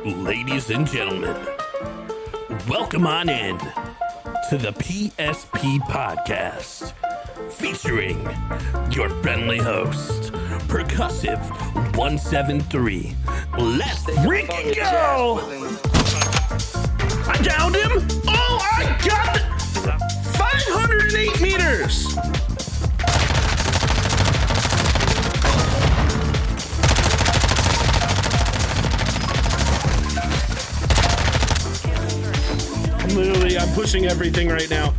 Ladies and gentlemen, welcome on in to the PSP Podcast, featuring your friendly host, Percussive 173. Let's freaking go! I downed him! Oh, I got it! 508 meters! Literally, I'm pushing everything right now. I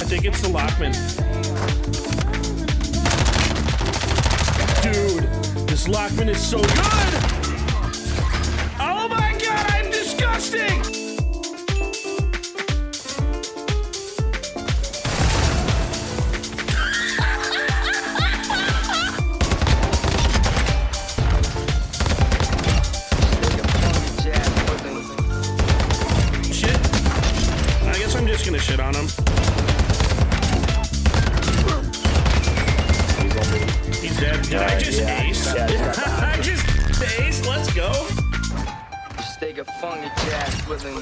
think it's the Lockman. Dude, this Lockman is so good! Oh my god, I'm disgusting! Gonna shit on him. He's dead. Did I just ace? I just ace. Let's go. Just take a funky jazz with him.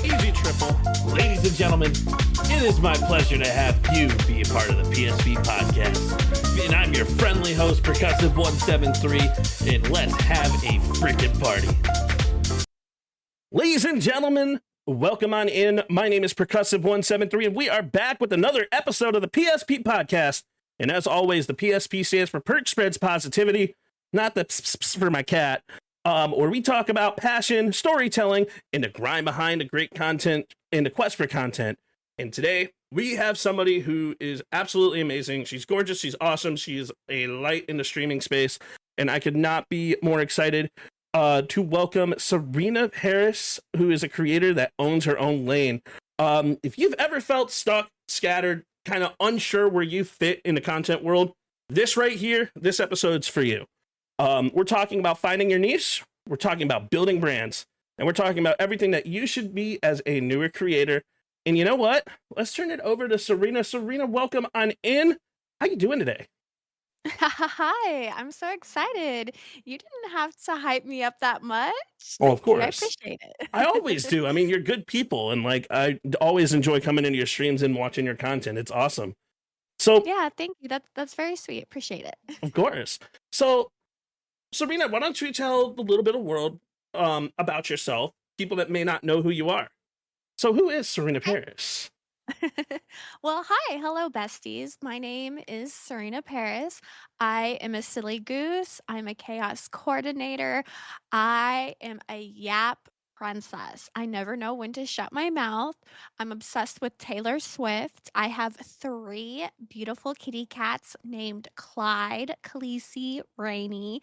Easy triple. Ladies and gentlemen, it is my pleasure to have you be a part of the PSP Podcast. And I'm your friendly host, Percussive 173, and let's have a freaking party. Ladies and gentlemen, welcome on in. My name is Percussive173, and we are back with another episode of the PSP Podcast. And as always, the PSP stands for Perk Spreads Positivity, not the for my cat, where we talk about passion, storytelling, and the grind behind the great content and the quest for content. And today, we have somebody who is absolutely amazing. She's gorgeous. She's awesome. She is a light in the streaming space, and I could not be more excited to welcome SerenaParis, who is a creator that owns her own lane. If you've ever felt stuck, scattered, kind of unsure where you fit in the content world, this right here, this episode's for you. We're talking about finding your niche, we're talking about building brands, and we're talking about everything that you should be as a newer creator. And you know what? Let's turn it over to Serena. Serena, welcome on in. How you doing today? Hi, I'm so excited. You didn't have to hype me up that much. Oh, of Thank you. I course. appreciate I always it. do. I mean, you're good people, and like I always enjoy coming into your streams and watching your content. It's awesome. So, Yeah, thank you. That's very sweet. Appreciate it. of course. So, Serena, why don't you tell a little bit of world about yourself, people that may not know who you are. So, who is SerenaParis? Well, hi. Hello, besties. My name is SerenaParis. I am a silly goose. I'm a chaos coordinator. I am a yap princess. I never know when to shut my mouth. I'm obsessed with Taylor Swift. I have 3 beautiful kitty cats named Clyde, Khaleesi, Rainy.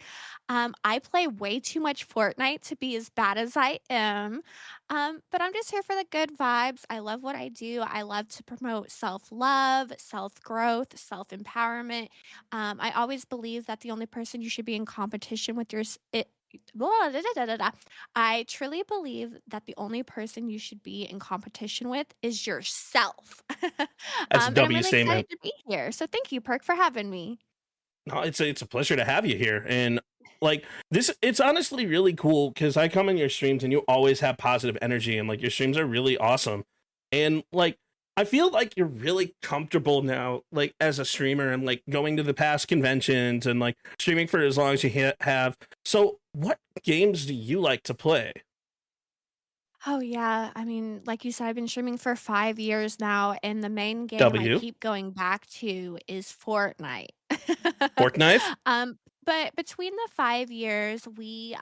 I play way too much Fortnite to be as bad as I am. But I'm just here for the good vibes. I love what I do. I love to promote self-love, self-growth, self-empowerment. I always believe that the only person you should be in competition with blah, da, da, da, da, da. I truly believe that the only person you should be in competition with is yourself. That's a And I'm W really statement. excited to be here. So thank you, Perk, for having me. No, it's a pleasure to have you here. And like this, it's honestly really cool because I come in your streams and you always have positive energy, and like your streams are really awesome. And like I feel like you're really comfortable now, like as a streamer, and like going to the past conventions and like streaming for as long as you have. So, what games do you like to play? Oh, yeah. I mean, like you said, I've been streaming for 5 years now, and the main game I W, keep going back to is Fortnite. Fortnite. But between the 5 years, we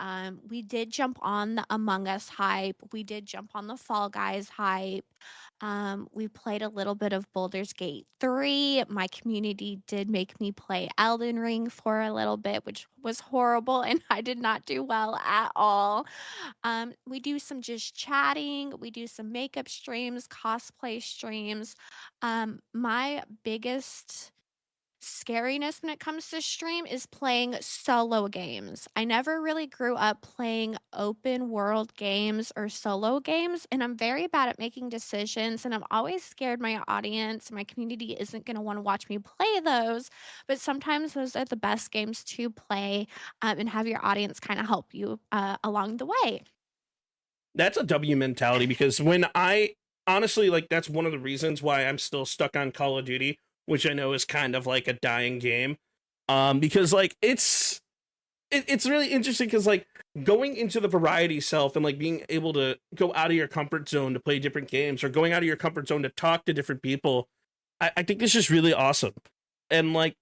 did jump on the Among Us hype. We did jump on the Fall Guys hype. We played a little bit of Baldur's Gate 3. My community did make me play Elden Ring for a little bit, which was horrible, and I did not do well at all. We do some just chatting, we do some makeup streams, cosplay streams. My biggest scariness when it comes to stream is playing solo games. I never really grew up playing open world games or solo games, and I'm very bad at making decisions. And I'm always scared my audience, my community isn't going to want to watch me play those. But sometimes those are the best games to play and have your audience kind of help you along the way. That's a W mentality because when I honestly like that's one of the reasons why I'm still stuck on Call of Duty, which I know is kind of like a dying game. Because like it's really interesting because like going into the variety self and like being able to go out of your comfort zone to play different games or going out of your comfort zone to talk to different people, I think it's just really awesome. And like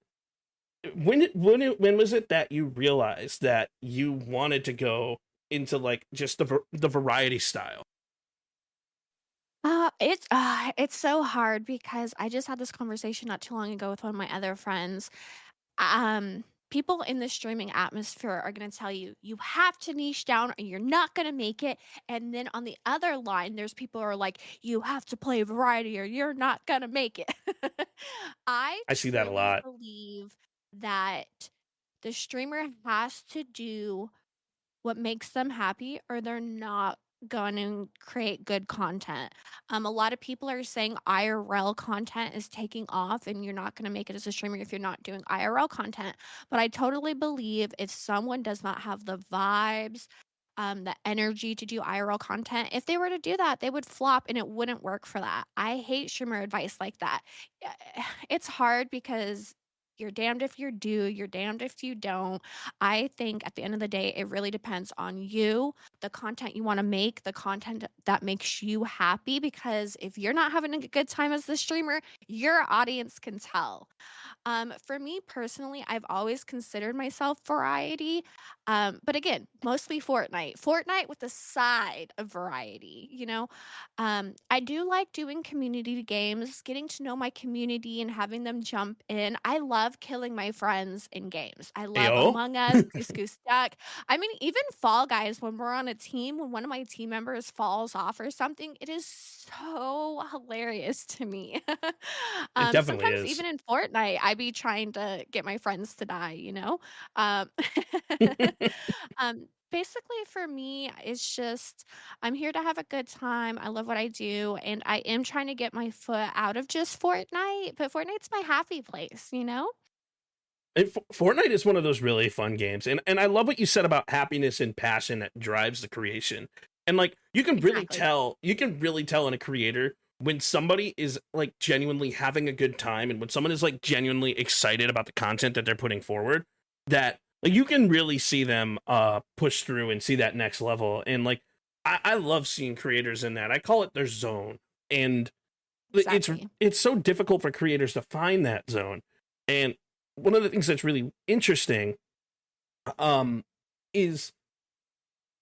when was it that you realized that you wanted to go into like just the variety style? It's so hard because I just had this conversation not too long ago with one of my other friends. People in the streaming atmosphere are gonna tell you, "You have to niche down or you're not gonna make it," and then on the other line, there's people who are like, "You have to play variety or you're not gonna make it." I I see that a truly lot. believe that the streamer has to do what makes them happy or they're not gonna create good content. A lot of people are saying IRL content is taking off and you're not gonna make it as a streamer if you're not doing IRL content. But I totally believe if someone does not have the vibes, the energy to do IRL content, if they were to do that, they would flop and it wouldn't work for that. I hate streamer advice like that. It's hard because you're damned if you do, you're damned if you don't. I think at the end of the day, it really depends on you, the content you wanna make, the content that makes you happy, because if you're not having a good time as the streamer, your audience can tell. For me personally, I've always considered myself variety, but again, mostly Fortnite. Fortnite with a side of variety, you know? I do like doing community games, getting to know my community and having them jump in. I love killing my friends in games. I love Ayo. Among Us, Goose Goose Duck. I mean, even Fall Guys, when we're on a team, when one of my team members falls off or something, it is so hilarious to me. It definitely Sometimes is. even in Fortnite, I be trying to get my friends to die, you know? Um, basically for me, it's just I'm here to have a good time. I love what I do, and I am trying to get my foot out of just Fortnite, but Fortnite's my happy place, you know? Fortnite is one of those really fun games, and I love what you said about happiness and passion that drives the creation. And like Exactly. you can really tell in a creator when somebody is like genuinely having a good time and when someone is like genuinely excited about the content that they're putting forward, that like you can really see them push through and see that next level. And like I love seeing creators in that. I call it their zone. And it's Exactly. it's so difficult for creators to find that zone. And one of the things that's really interesting um is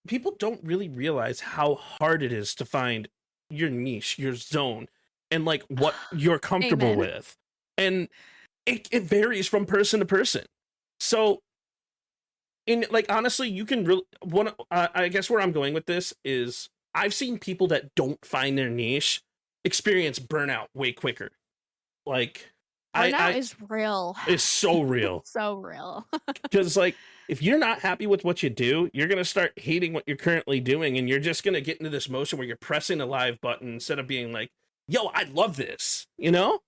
people don't really realize how hard it is to find your niche, your zone, and like what you're comfortable Amen. with. And it varies from person to person. So in like honestly, you can really one I guess where I'm going with this is I've seen people that don't find their niche experience burnout way quicker. Like Burnout I is real. it's so real. So real. Because like if you're not happy with what you do, you're gonna start hating what you're currently doing, and you're just gonna get into this motion where you're pressing the live button instead of being like, "Yo, I love this," you know?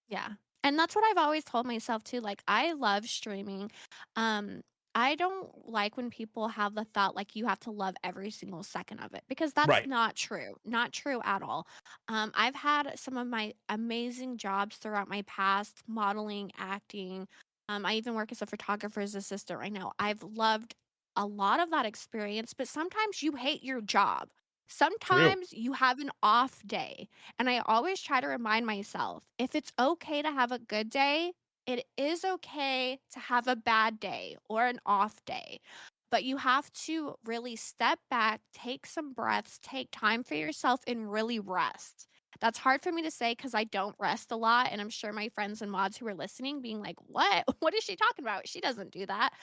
Yeah. And that's what I've always told myself too. Like, I love streaming. Um, I don't like when people have the thought like you have to love every single second of it because that's Right. not true. Not true at all. I've had some of my amazing jobs throughout my past, modeling, acting. I even work as a photographer's assistant right now. I've loved a lot of that experience, but sometimes you hate your job. True. Sometimes you have an off day. And I always try to remind myself, if it's okay to have a good day, it is okay to have a bad day or an off day. But you have to really step back, take some breaths, take time for yourself, and really rest. That's hard for me to say because I don't rest a lot. And I'm sure my friends and mods who are listening being like, what? What is she talking about? She doesn't do that.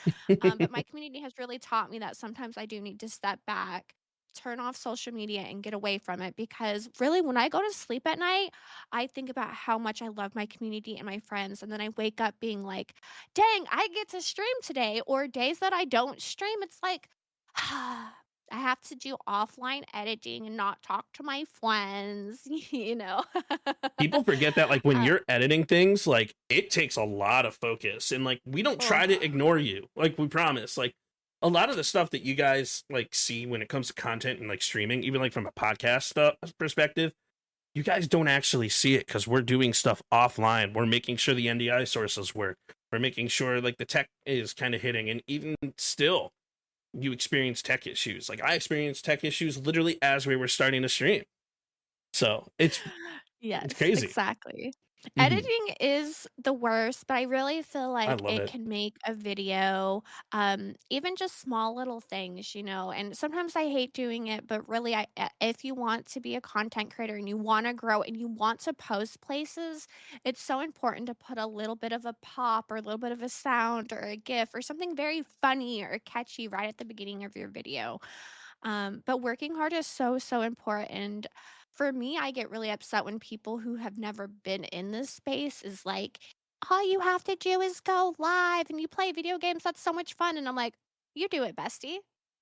But my community has really taught me that sometimes I do need to step back turn off social media and get away from it, because really when I go to sleep at night, I think about how much I love my community and my friends, and then I wake up being like, "Dang, I get to stream today." Or days that I don't stream, it's like, I have to do offline editing and not talk to my friends, you know? People forget that, like, when Uh, you're editing things, like, it takes a lot of focus, and, like, we don't try to oh, ignore you, like, we promise. Like, a lot of the stuff that you guys, like, see when it comes to content and, like, streaming, even, like, from a podcast stuff perspective, you guys don't actually see it because we're doing stuff offline. We're making sure the NDI sources work. We're making sure, like, the tech is kind of hitting, and even still, you experience tech issues. Like, I experienced tech issues literally as we were starting to stream. So, it's Yes, crazy. exactly. Mhm. Editing is the worst, but I really feel I like love it it. can make a video, even just small little things, and sometimes I hate doing it, but really if you want to be a content creator and you wanna grow and you want to post places, it's so important to put a little bit of a pop or a little bit of a sound or a GIF or something very funny or catchy right at the beginning of your video. But working hard is so, so important. For me, I get really upset when people who have never been in this space is like, all you have to do is go live and you play video games. That's so much fun. And I'm like, you do it, bestie.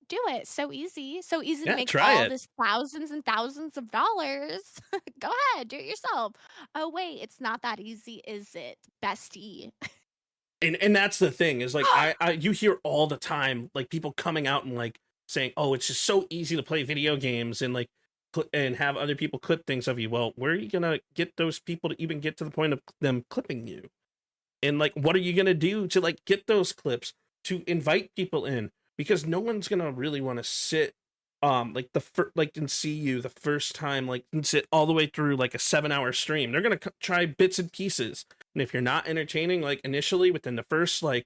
Do it. So easy. So easy to Yeah, make try all it. this thousands and thousands of dollars. Go ahead, do it yourself. Oh, wait, it's not that easy, is it, bestie? And that's the thing is, like, I you hear all the time, like, people coming out and, like, saying, "Oh, it's just so easy to play video games," and, like, and have other people clip things of you. Well, where are you gonna get those people to even get to the point of them clipping you? And, like, what are you gonna do to, like, get those clips to invite people in? Because no one's gonna really want to sit, like, like, and see you the first time, like, and sit all the way through, like, a 7 hour stream. They're gonna try bits and pieces, and if you're not entertaining, like, initially within the first, like,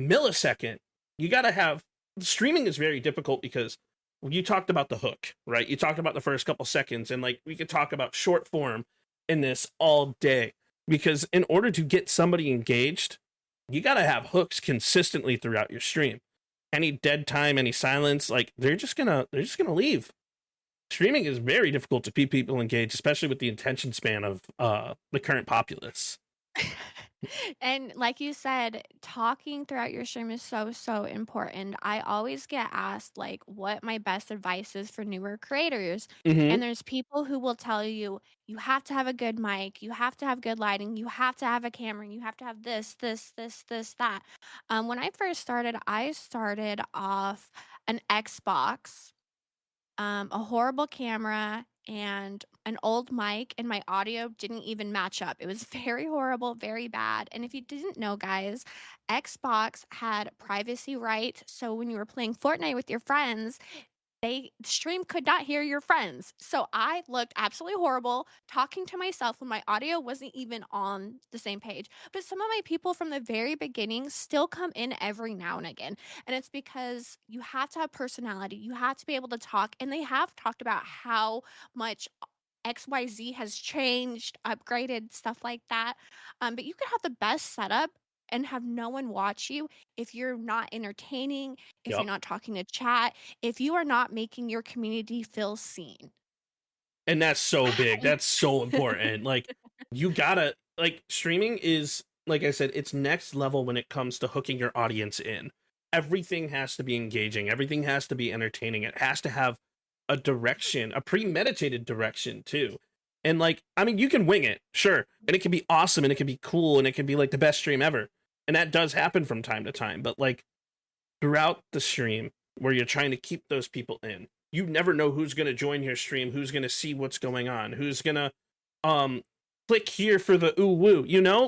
millisecond, you gotta have streaming is very difficult because you talked about the hook, right? You talked about the first couple seconds, and, like, we could talk about short form in this all day, because in order to get somebody engaged, you got to have hooks consistently throughout your stream. Any dead time, any silence, like, they're just gonna leave. Streaming is very difficult to keep people engaged, especially with the attention span of the current populace. And like you said, talking throughout your stream is so, so important. I always get asked like what my best advice is for newer creators. Hmm. And there's people who will tell you, you have to have a good mic, you have to have good lighting, you have to have a camera, you have to have this, that. When I first started, I started off an Xbox, a horrible camera, and an old mic, and my audio didn't even match up. It was very horrible, very bad. And if you didn't know, guys, Xbox had privacy right. So when you were playing Fortnite with your friends, the stream could not hear your friends. So I looked absolutely horrible talking to myself when my audio wasn't even on the same page. But some of my people from the very beginning still come in every now and again. And it's because you have to have personality. You have to be able to talk. And they have talked about how much XYZ has changed, upgraded, stuff like that. But you could have the best setup and have no one watch you if you're not entertaining, if you're Yep. not talking to chat, if you are not making your community feel seen. And that's so big. That's so important. Like, you gotta, like, streaming is, like I said, it's next level when it comes to hooking your audience in. Everything has to be engaging. Everything has to be entertaining. It has to have a direction, a premeditated direction too. And, like, I mean, you can wing it, sure, and it can be awesome, and it can be cool, and it can be like the best stream ever. And that does happen from time to time. But, like, throughout the stream, where you're trying to keep those people in, you never know who's going to join your stream, who's going to see what's going on, who's going to um click here for the ooh woo,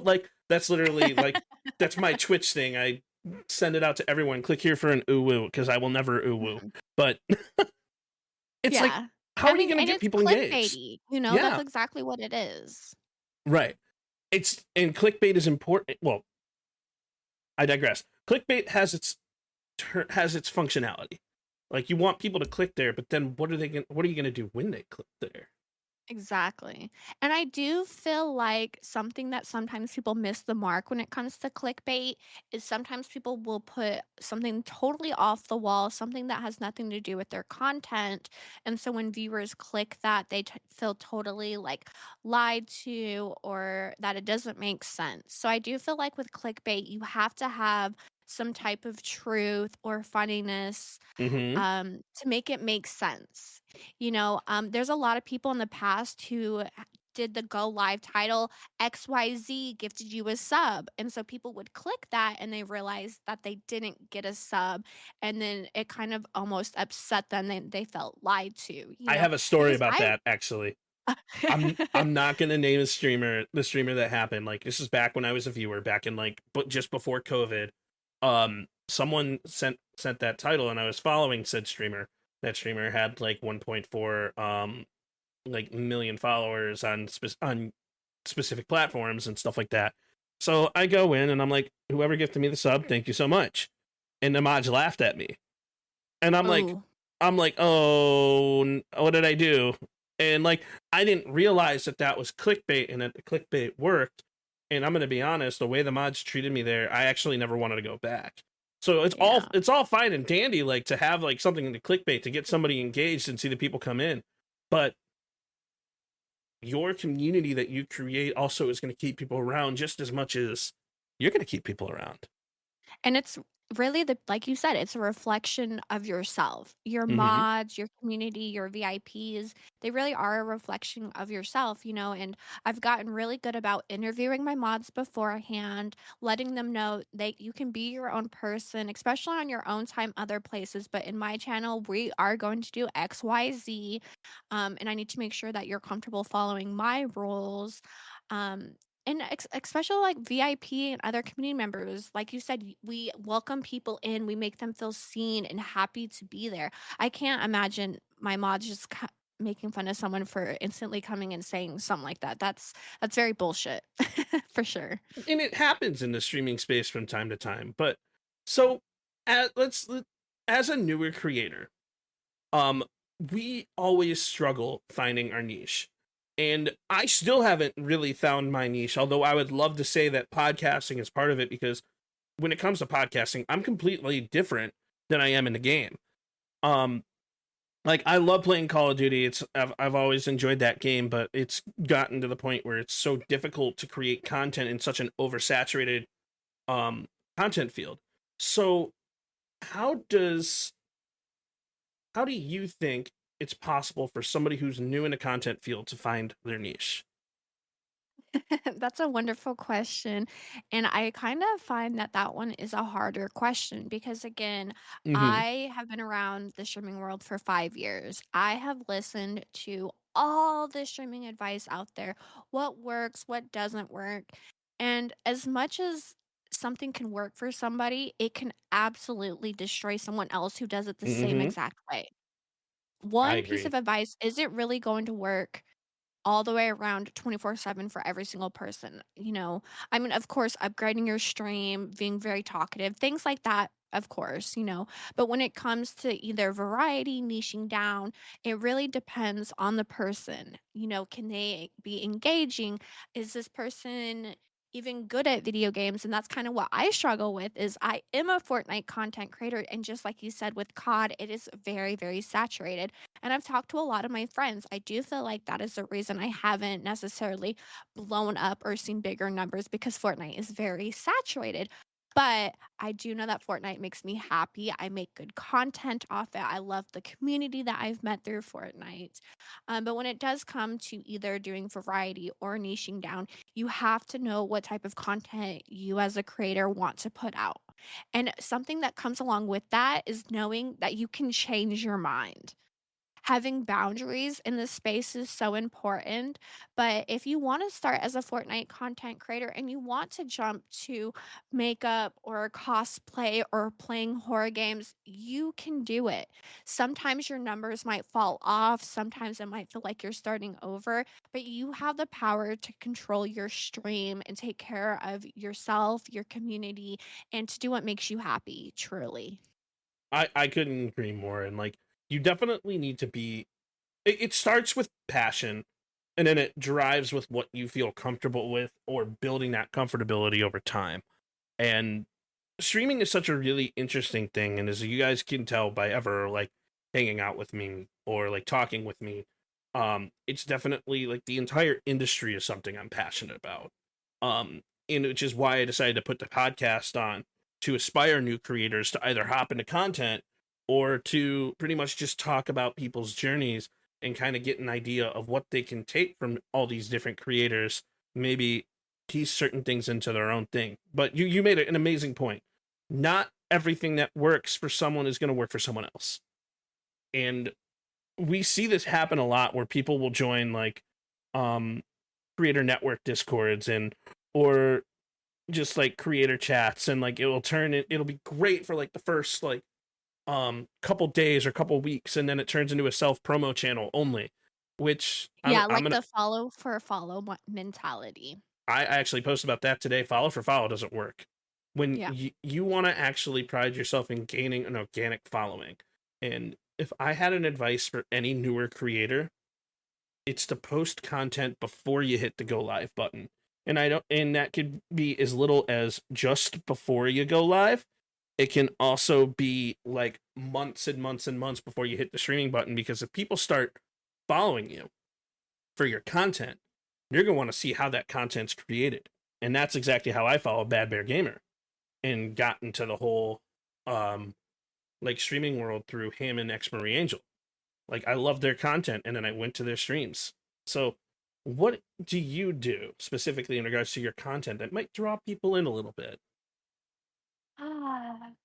like, that's literally, like, that's my Twitch thing. I send it out to everyone, click here for an ooh woo, because I will never ooh woo. Mhm. But it's like, Yeah. how I are you mean, going to and get it's people engaged? clickbaity, that's Yeah, exactly what it is. right. It's and clickbait is important. Well, I digress. Clickbait has its functionality. Like, you want people to click there, but then what are you going to do when they click there? Exactly. And I do feel like something that sometimes people miss the mark when it comes to clickbait is sometimes people will put something totally off the wall, something that has nothing to do with their content. And so when viewers click that, they feel totally like lied to or that it doesn't make sense. So I do feel like with clickbait, you have to have some type of truth or funniness Mm-hmm. to make it make sense. There's a lot of people in the past who did the go live title XYZ gifted you a sub. And so people would click that and they realized that they didn't get a sub. And then it kind of almost upset them. They felt lied to, I have a story because about I. that actually. I'm not gonna name the streamer that happened. Like this is back when I was a viewer, back in like but just before COVID. Someone sent that title, and I was following said streamer. That streamer had like 1.4 like million followers on on specific platforms and stuff like that. So I go in and I'm like, whoever gifted me the sub, thank you so much. And Namaj laughed at me, and Oh, I'm like, oh, what did I do? And like, I didn't realize that that was clickbait and that the clickbait worked. And I'm gonna be honest, the way the mods treated me there, I actually never wanted to go back. So yeah. it's all fine and dandy, like to have like something in the clickbait to get somebody engaged and see the people come in, but your community that you create also is going to keep people around just as much as you're going to keep people around. And it's really like you said, it's a reflection of yourself. Your Mm-hmm. mods, your community, your VIPs, they really are a reflection of yourself. And I've gotten really good about interviewing my mods beforehand, letting them know that you can be your own person, especially on your own time, other places. But in my channel, we are going to do XYZ. And I need to make sure that you're comfortable following my rules. And especially like VIP and other community members, like you said, we welcome people in, we make them feel seen and happy to be there. I can't imagine my mods just making fun of someone for instantly coming and saying something like that. That's very bullshit, for sure. And it happens in the streaming space from time to time. But so, let's as a newer creator, um, we always struggle finding our niche. And I still haven't really found my niche, although I would love to say that podcasting is part of it because when it comes to podcasting, I'm completely different than I am in the game. Um, like I love playing Call of Duty. I've always enjoyed that game, but it's gotten to the point where it's so difficult to create content in such an oversaturated um content field. So how does how do you think it's possible for somebody who's new in a content field to find their niche? That's a wonderful question. And I kind of find that that one is a harder question because, again, Mm-hmm. I have been around the streaming world for 5 years. I have listened to all the streaming advice out there, what works, what doesn't work. And as much as something can work for somebody, it can absolutely destroy someone else who does it the same Mm-hmm. exact way. I One piece agree. of advice isn't really going to work all the way around 24/7 for every single person. I mean, of course, upgrading your stream, being very talkative, things like that, of course. But when it comes to either variety, niching down, it really depends on the person. Can they be engaging? Is this person even good at video games? And that's kind of what I struggle with is I am a Fortnite content creator and just like you said with COD, it is very, very saturated. And I've talked to a lot of my friends. I do feel like that is the reason I haven't necessarily blown up or seen bigger numbers because Fortnite is very saturated. But I do know that Fortnite makes me happy. I make good content off it. I love the community that I've met through Fortnite. But when it does come to either doing variety or niching down, you have to know what type of content you as a creator want to put out. And something that comes along with that is knowing that you can change your mind. Having boundaries in this space is so important, but if you wanna start as a Fortnite content creator and you want to jump to makeup or cosplay or playing horror games, you can do it. Sometimes your numbers might fall off, sometimes it might feel like you're starting over, but you have the power to control your stream and take care of yourself, your community, and to do what makes you happy, truly. I couldn't agree more. And like, you definitely need to be. It starts with passion, and then it drives with what you feel comfortable with or building that comfortability over time. And streaming is such a really interesting thing, and as you guys can tell by ever like hanging out with me or like talking with me, it's definitely like the entire industry is something I'm passionate about. And which is why I decided to put the podcast on, to aspire new creators to either hop into content or to pretty much just talk about people's journeys and kind of get an idea of what they can take from all these different creators, maybe piece certain things into their own thing. But you made an amazing point. Not everything that works for someone is going to work for someone else. And we see this happen a lot where people will join like um creator network discords and or just like creator chats, and like it'll be great for like the first like couple days or couple weeks, and then it turns into a self promo channel only, which Yeah, I'm like gonna the follow for follow mentality. I actually posted about that today. Follow for follow doesn't work. When Yeah. you want to actually pride yourself in gaining an organic following. And if I had an advice for any newer creator, it's to post content before you hit the go live button. And that could be as little as just before you go live. It can also be like months and months and months before you hit the streaming button, because if people start following you for your content, you're going to want to see how that content's created. And that's exactly how I follow Bad Bear Gamer and got into the whole like streaming world through him and X Marie Angel. Like I love their content, and then I went to their streams. So what do you do specifically in regards to your content that might draw people in a little bit?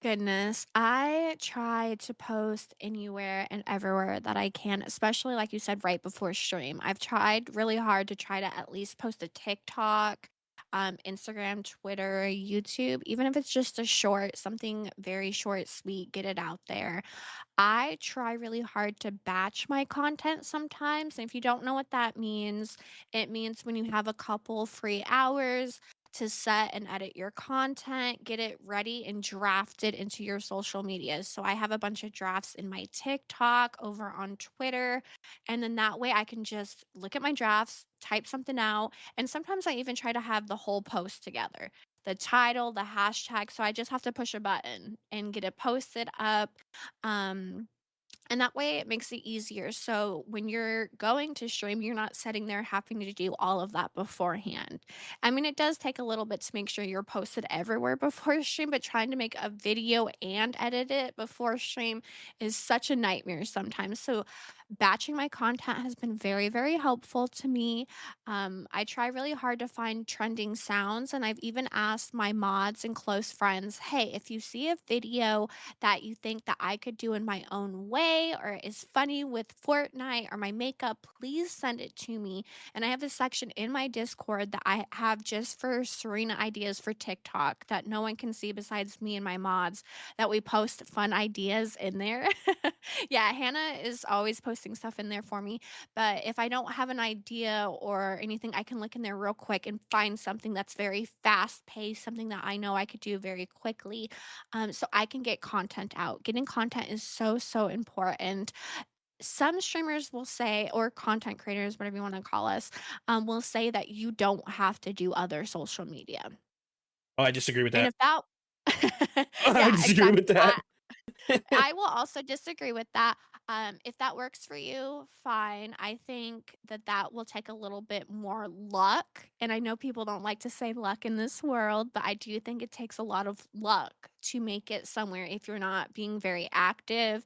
Goodness. I try to post anywhere and everywhere that I can, especially like you said, right before stream. I've tried really hard to try to at least post a TikTok, Instagram, Twitter, YouTube, even if it's just a short, something very short, sweet, get it out there. I try really hard to batch my content sometimes. And if you don't know what that means, it means when you have a couple free hours to set and edit your content, get it ready and draft it into your social media. So I have a bunch of drafts in my TikTok, over on Twitter, and then that way I can just look at my drafts, type something out, and sometimes I even try to have the whole post together. The title, the hashtag, so I just have to push a button and get it posted up. Um, and that way it makes it easier. So when you're going to stream, you're not sitting there having to do all of that beforehand. I mean, it does take a little bit to make sure you're posted everywhere before stream, but trying to make a video and edit it before stream is such a nightmare sometimes. So batching my content has been very, very helpful to me. I try really hard to find trending sounds, and I've even asked my mods and close friends, hey, if you see a video that you think that I could do in my own way or is funny with Fortnite or my makeup, please send it to me. And I have a section in my Discord that I have just for Serena ideas for TikTok that no one can see besides me and my mods, that we post fun ideas in there. Yeah, Hannah is always posting stuff in there for me. But if I don't have an idea or anything, I can look in there real quick and find something that's very fast paced, something that I know I could do very quickly, so I can get content out. Getting content is so, so important. Some streamers will say, or content creators, whatever you want to call us, will say that you don't have to do other social media. Oh, I disagree with And that. if that, I yeah, disagree with exactly. that. I will also disagree with that. If that works for you, fine. I think that that will take a little bit more luck. And I know people don't like to say luck in this world, but I do think it takes a lot of luck to make it somewhere if you're not being very active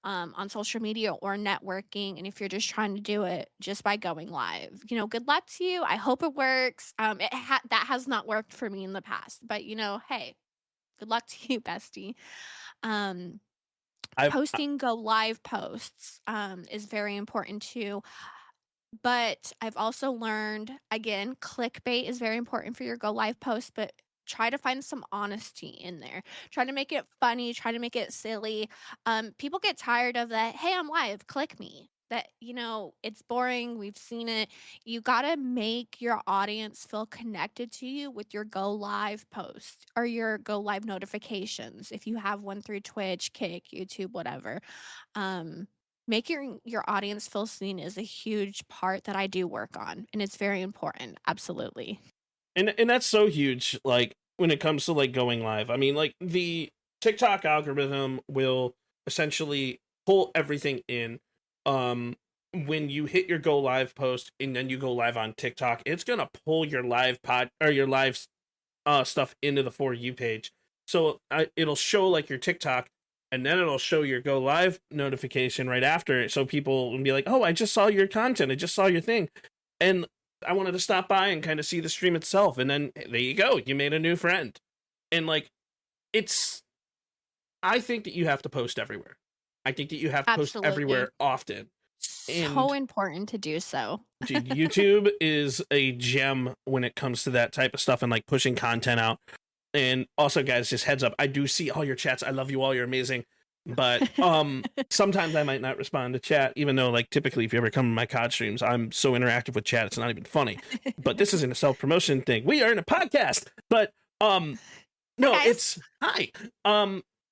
on social media or networking. And if you're just trying to do it just by going live, good luck to you. I hope it works. That has not worked for me in the past, but hey, good luck to you, bestie. Um, I've Posting go live posts, is very important too, but I've also learned, again, clickbait is very important for your go live post, but try to find some honesty in there. Try to make it funny, try to make it silly. People get tired of that, "Hey, I'm live, click me." That, it's boring, we've seen it. You gotta make your audience feel connected to you with your go live post or your go live notifications if you have one through Twitch, Kick, YouTube, whatever. Um making your audience feel seen is a huge part that I do work on, and it's very important. Absolutely. And that's so huge, like, when it comes to, like, going live. I mean, like, the TikTok algorithm will essentially pull everything in. When you hit your go live post and then you go live on TikTok, it's gonna pull your live pod or your live stuff into the For You page. So it'll show like your TikTok, and then it'll show your go live notification right after it. So people will be like, "Oh, I just saw your content. I just saw your thing," and I wanted to stop by and kind of see the stream itself. And then there you go, you made a new friend. And like, it's I think that you have to post everywhere. I think that you have to post Absolutely. everywhere often. So And important to do so. dude, YouTube is a gem when it comes to that type of stuff and like pushing content out. And also, guys, just heads up, I do see all your chats. I love you all. You're amazing. But sometimes I might not respond to chat, even though like typically if you ever come to my COD streams, I'm so interactive with chat, it's not even funny. But this isn't a self-promotion thing. We are in a podcast. But Hi, no, guys. it's hi.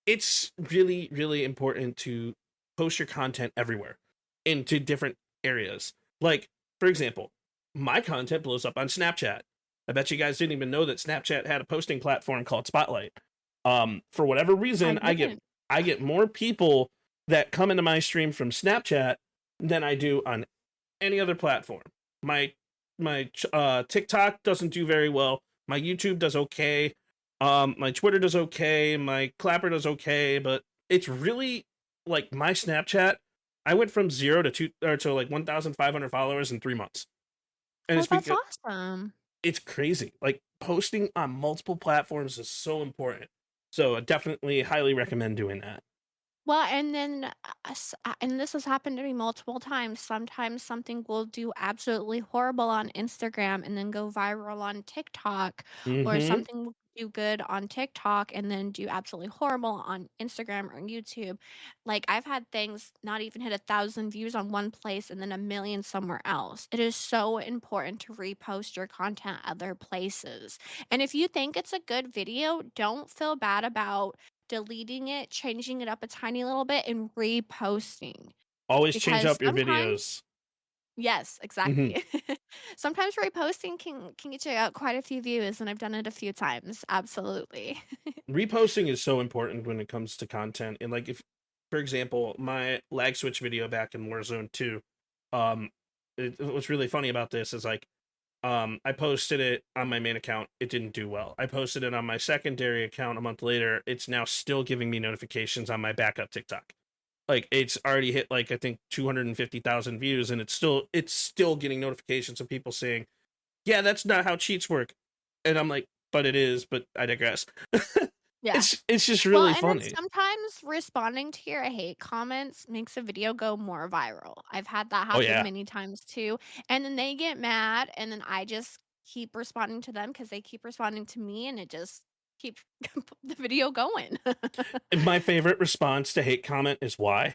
It's really, really important to post your content everywhere into different areas. Like, for example, my content blows up on Snapchat. I bet you guys didn't even know that Snapchat had a posting platform called Spotlight. For whatever I reason, didn't. I get more people that come into my stream from Snapchat than I do on any other platform. My TikTok doesn't do very well. My YouTube does okay. My Twitter does okay. My Clapper does okay, but it's really like my Snapchat. I went from 0 to 2 or to like 1,500 followers in 3 months, and Oh, it's that's because awesome. it's crazy. Like posting on multiple platforms is so important. So I definitely highly recommend doing that. Well, and then, and this has happened to me multiple times. Sometimes something will do absolutely horrible on Instagram and then go viral on TikTok, or Mm-hmm. something will do good on TikTok and then do absolutely horrible on Instagram or YouTube. Like, I've had things not even hit 1,000 views on one place and then a million somewhere else. It is so important to repost your content other places. And if you think it's a good video, don't feel bad about deleting it, changing it up a tiny little bit, and reposting. Always change Because up your sometimes videos. yes, Mm-hmm. exactly. Sometimes reposting can get you out quite a few views, and I've done it a few times. Absolutely. Reposting is so important when it comes to content. And like if, for example, my lag switch video back in Warzone 2, um, what's really funny about this is like I posted it on my main account. It didn't do well. I posted it on my secondary account a month later. It's now still giving me notifications on my backup TikTok. Like it's already hit like I think 250,000 views, and it's still getting notifications of people saying, "Yeah, that's not how cheats work." And I'm like, "But it is." But I digress. Yeah. It's just Well, really and then funny. sometimes responding to your hate comments makes a video go more viral. I've had that Oh happen yeah. many times too. And then they get mad, and then I just keep responding to them because they keep responding to me, and it just keeps the video going. And my favorite response to hate comment is why?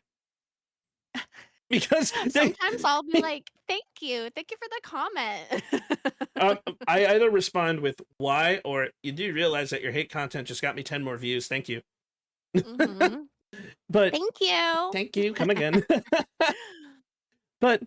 Because they Sometimes I'll be like, "Thank you. Thank you for the comment." I either respond with why or you do realize that your hate content just got me 10 more views. Thank you. Mhm. But Thank you. thank you. Come again. But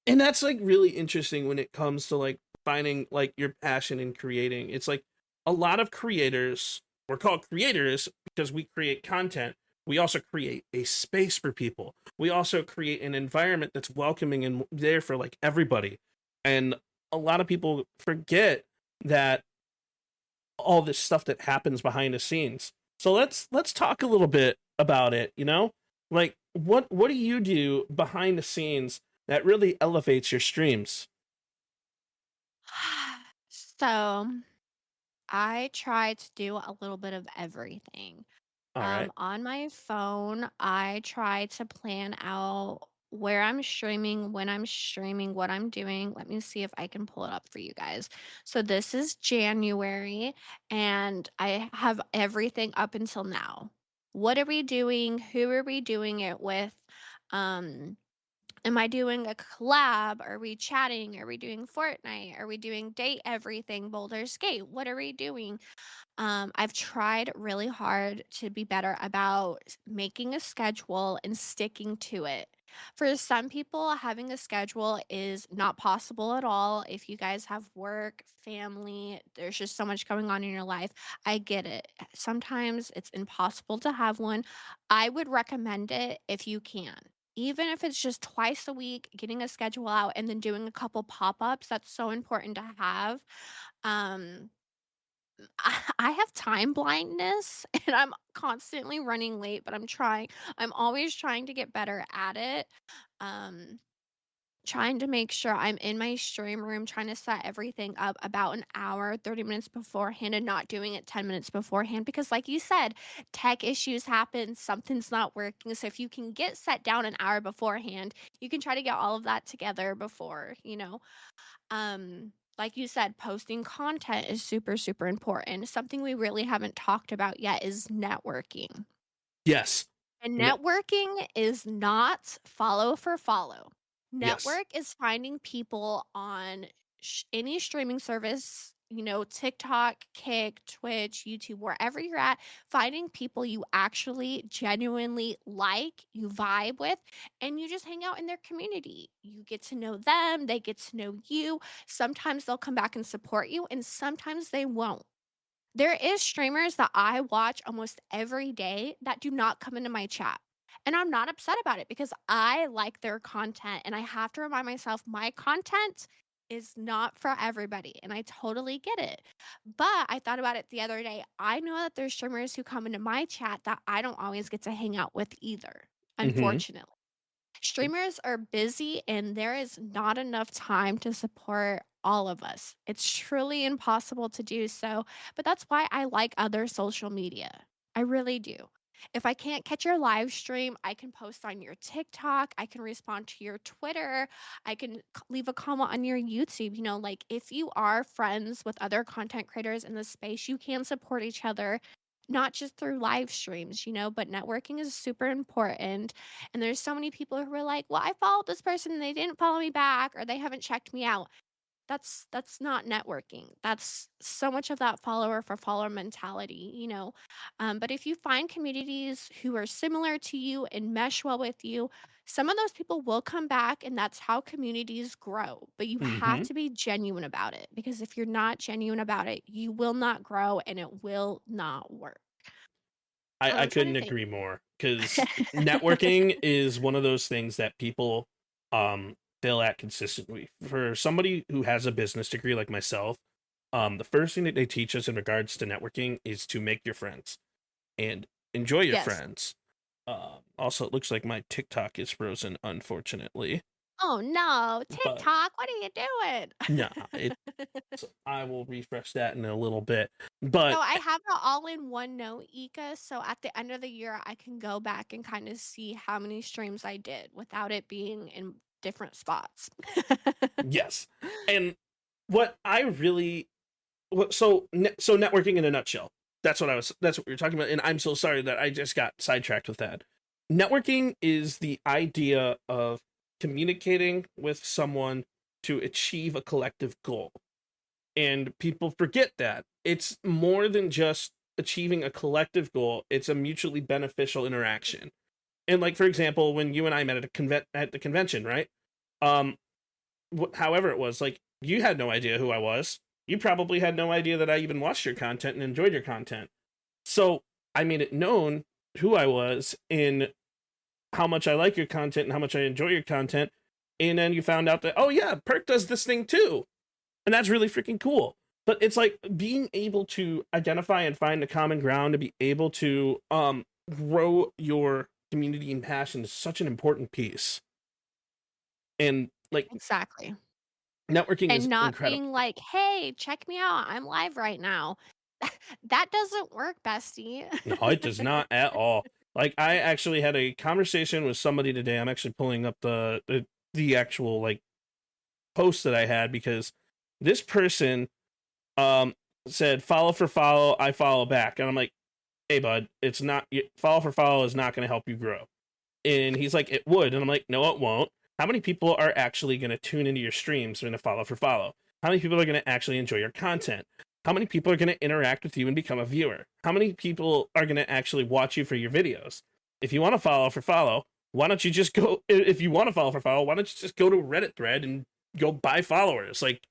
and that's like really interesting when it comes to like finding like your passion in creating. It's like a lot of creators, we're called creators because we create content. We also create a space for people. We also create an environment that's welcoming and there for like everybody. And a lot of people forget that all this stuff that happens behind the scenes. So let's talk a little bit about it, you know? Like what do you do behind the scenes that really elevates your streams? So, I try to do a little bit of everything. All right. On my phone, I try to plan out where I'm streaming, when I'm streaming, what I'm doing. Let me see if I can pull it up for you guys. So this is January, and I have everything up until now. What are we doing? Who are we doing it with? Um, am I doing a collab? Are we chatting? Are we doing Fortnite? Are we doing date everything, Boulder's Gate? What are we doing? I've tried really hard to be better about making a schedule and sticking to it. For some people, having a schedule is not possible at all. If you guys have work, family, there's just so much going on in your life. I get it. Sometimes it's impossible to have one. I would recommend it if you can. Even if it's just twice a week, getting a schedule out and then doing a couple pop ups, that's so important to have. Um, I have time blindness and I'm constantly running late, but I'm always trying to get better at it. Um, Trying to make sure I'm in my stream room, trying to set everything up about an hour, 30 minutes beforehand and not doing it 10 minutes beforehand because like you said, tech issues happen, something's not working. So if you can get set down an hour beforehand, you can try to get all of that together before. Like you said, posting content is super, super important. Something we really haven't talked about yet is networking. Yes. And N- networking is not follow for follow. yes. Network is finding people on any streaming service, TikTok, Kick, Twitch, YouTube, wherever you're at, finding people you actually genuinely like, you vibe with, and you just hang out in their community. You get to know them, they get to know you. Sometimes they'll come back and support you, and sometimes they won't. There is streamers that I watch almost every day that do not come into my chat. And I'm not upset about it because I like their content and I have to remind myself my content is not for everybody and I totally get it. But I thought about it the other day. I know that there's streamers who come into my chat that I don't always get to hang out with either, Mm-hmm. unfortunately. Streamers are busy and there is not enough time to support all of us. It's truly impossible to do so, but that's why I like other social media. I really do. If I can't catch your live stream, I can post on your TikTok, I can respond to your Twitter, I can leave a comment on your YouTube. Like if you are friends with other content creators in the space, you can support each other, not just through live streams, but networking is super important. And there's so many people who are like, "Well, I followed this person and they didn't follow me back or they haven't checked me out." That's not networking. That's so much of that follower for follower mentality. But if you find communities who are similar to you and mesh well with you, some of those people will come back and that's how communities grow. But you have Mm-hmm. to be genuine about it because if you're not genuine about it, you will not grow and it will not work. I I'm trying to couldn't think. agree more because networking is one of those things that people fail at consistently. For somebody who has a business degree like myself, the first thing that they teach us in regards to networking is to make your friends and enjoy your Yes. friends. Also, it looks like my TikTok is frozen, unfortunately. Oh no, But TikTok, what are you nah, doing? I will refresh that in a little bit. So But I have it all in one note, Ika. So at the end of the year, I can go back and kind of see how many streams I did without it being in different spots. yes, and what I really so networking in a nutshell. That's what we were talking about, and I'm so sorry that I just got sidetracked with that. Networking is the idea of communicating with someone to achieve a collective goal. And people forget that. It's more than just achieving a collective goal, it's a mutually beneficial interaction. And like for example, when you and I met at at the convention, right? Um however it was, like you had no idea who I was. You probably had no idea that I even watched your content and enjoyed your content. So I made it known who I was and how much I like your content and how much I enjoy your content. And then you found out that, oh yeah, Perk does this thing too. And that's really freaking cool. But it's like being able to identify and find the common ground to be able to grow your community and passion is such an important piece. And like Exactly. networking And is not incredible. being like, hey, check me out. I'm live right now. That doesn't work, bestie. No, it does not at all. Like I actually had a conversation with somebody today. I'm actually pulling up the actual like post that I had because this person um said follow for follow, I follow back. And I'm like, hey bud, it's not follow for follow is not going to help you grow. And he's like, it would. And I'm like, no, it won't. How many people are actually going to tune into your streams and follow for follow? How many people are going to actually enjoy your content? How many people are going to interact with you and become a viewer? How many people are going to actually watch you for your videos? If you want to follow for follow, why don't you just go? If you want to follow for follow, why don't you just go to a Reddit thread and go buy followers? Like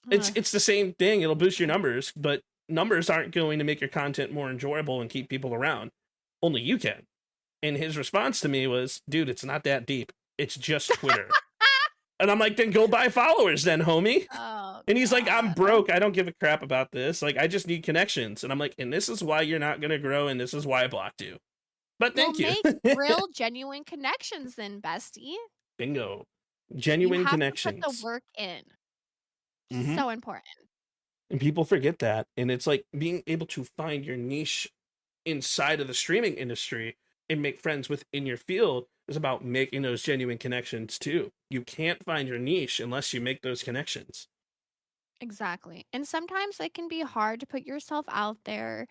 Ugh. it's the same thing. It'll boost your numbers, but numbers aren't going to make your content more enjoyable and keep people around. Only you can. And his response to me was, dude, it's not that deep. It's just Twitter. And I'm like, then go buy followers then, homie. Oh And he's like, I'm God. broke. I don't give a crap about this. Like, I just need connections. And I'm like, and this is why you're not going to grow. And this is why I blocked you. But Well, thank you. make real, genuine connections then, bestie. Bingo. You Genuine have to put the connections. work in. Hmm. So important. And people forget that. And it's like being able to find your niche inside of the streaming industry and make friends within your field is about making those genuine connections too. You can't find your niche unless you make those connections. Exactly. And sometimes it can be hard to put yourself out there.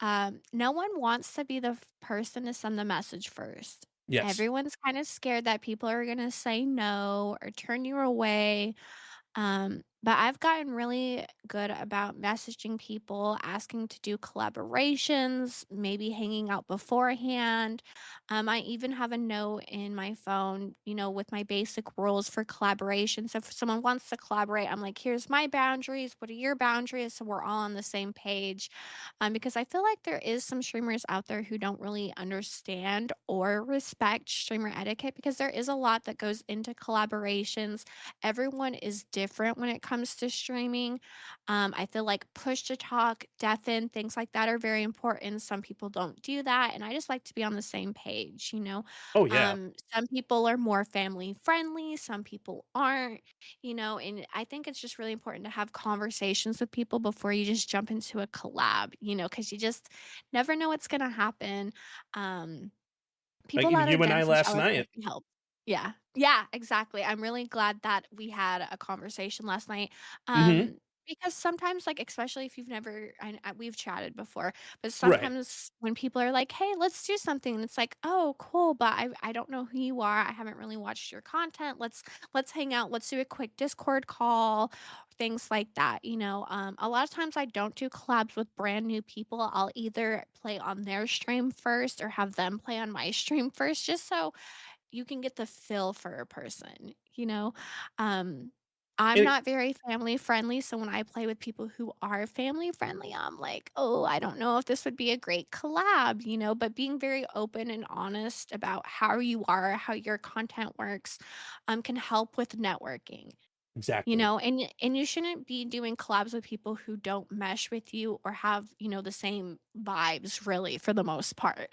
No one wants to be the person to send the message first. Yes. Everyone's kind of scared that people are going to say no or turn you away. But I've gotten really good about messaging people, asking to do collaborations, maybe hanging out beforehand. I even have a note in my phone, with my basic rules for collaboration. So if someone wants to collaborate, I'm like, here's my boundaries. What are your boundaries? So we're all on the same page. Because I feel like there is some streamers out there who don't really understand or respect streamer etiquette because there is a lot that goes into collaborations. Everyone is different when it comes to streaming. I feel like push to talk, deafen, things like that are very important. Some people don't do that. And I just like to be on the same page. Oh yeah. Some people are more family friendly, some people aren't, and I think it's just really important to have conversations with people before you just jump into a collab, because you just never know what's going to happen. Um, Like People even that are you and I dense and last shallow can't night. be helped. Yeah. Yeah, exactly. I'm really glad that we had a conversation last night. Hmm. Because sometimes, like, especially if you've never, we've chatted before, but Right. sometimes when people are like, "Hey, let's do something," and it's like, "Oh, cool, but I don't know who you are. I haven't really watched your content. Let's hang out. Let's do a quick Discord call." Things like that. A lot of times I don't do collabs with brand new people. I'll either play on their stream first or have them play on my stream first, just so you can get the feel for a person. Um, I'm And it, not very family friendly, so when I play with people who are family friendly, I'm like, "Oh, I don't know if this would be a great collab," but being very open and honest about how you are, how your content works, can help with networking. exactly. And you shouldn't be doing collabs with people who don't mesh with you or have the same vibes really for the most part.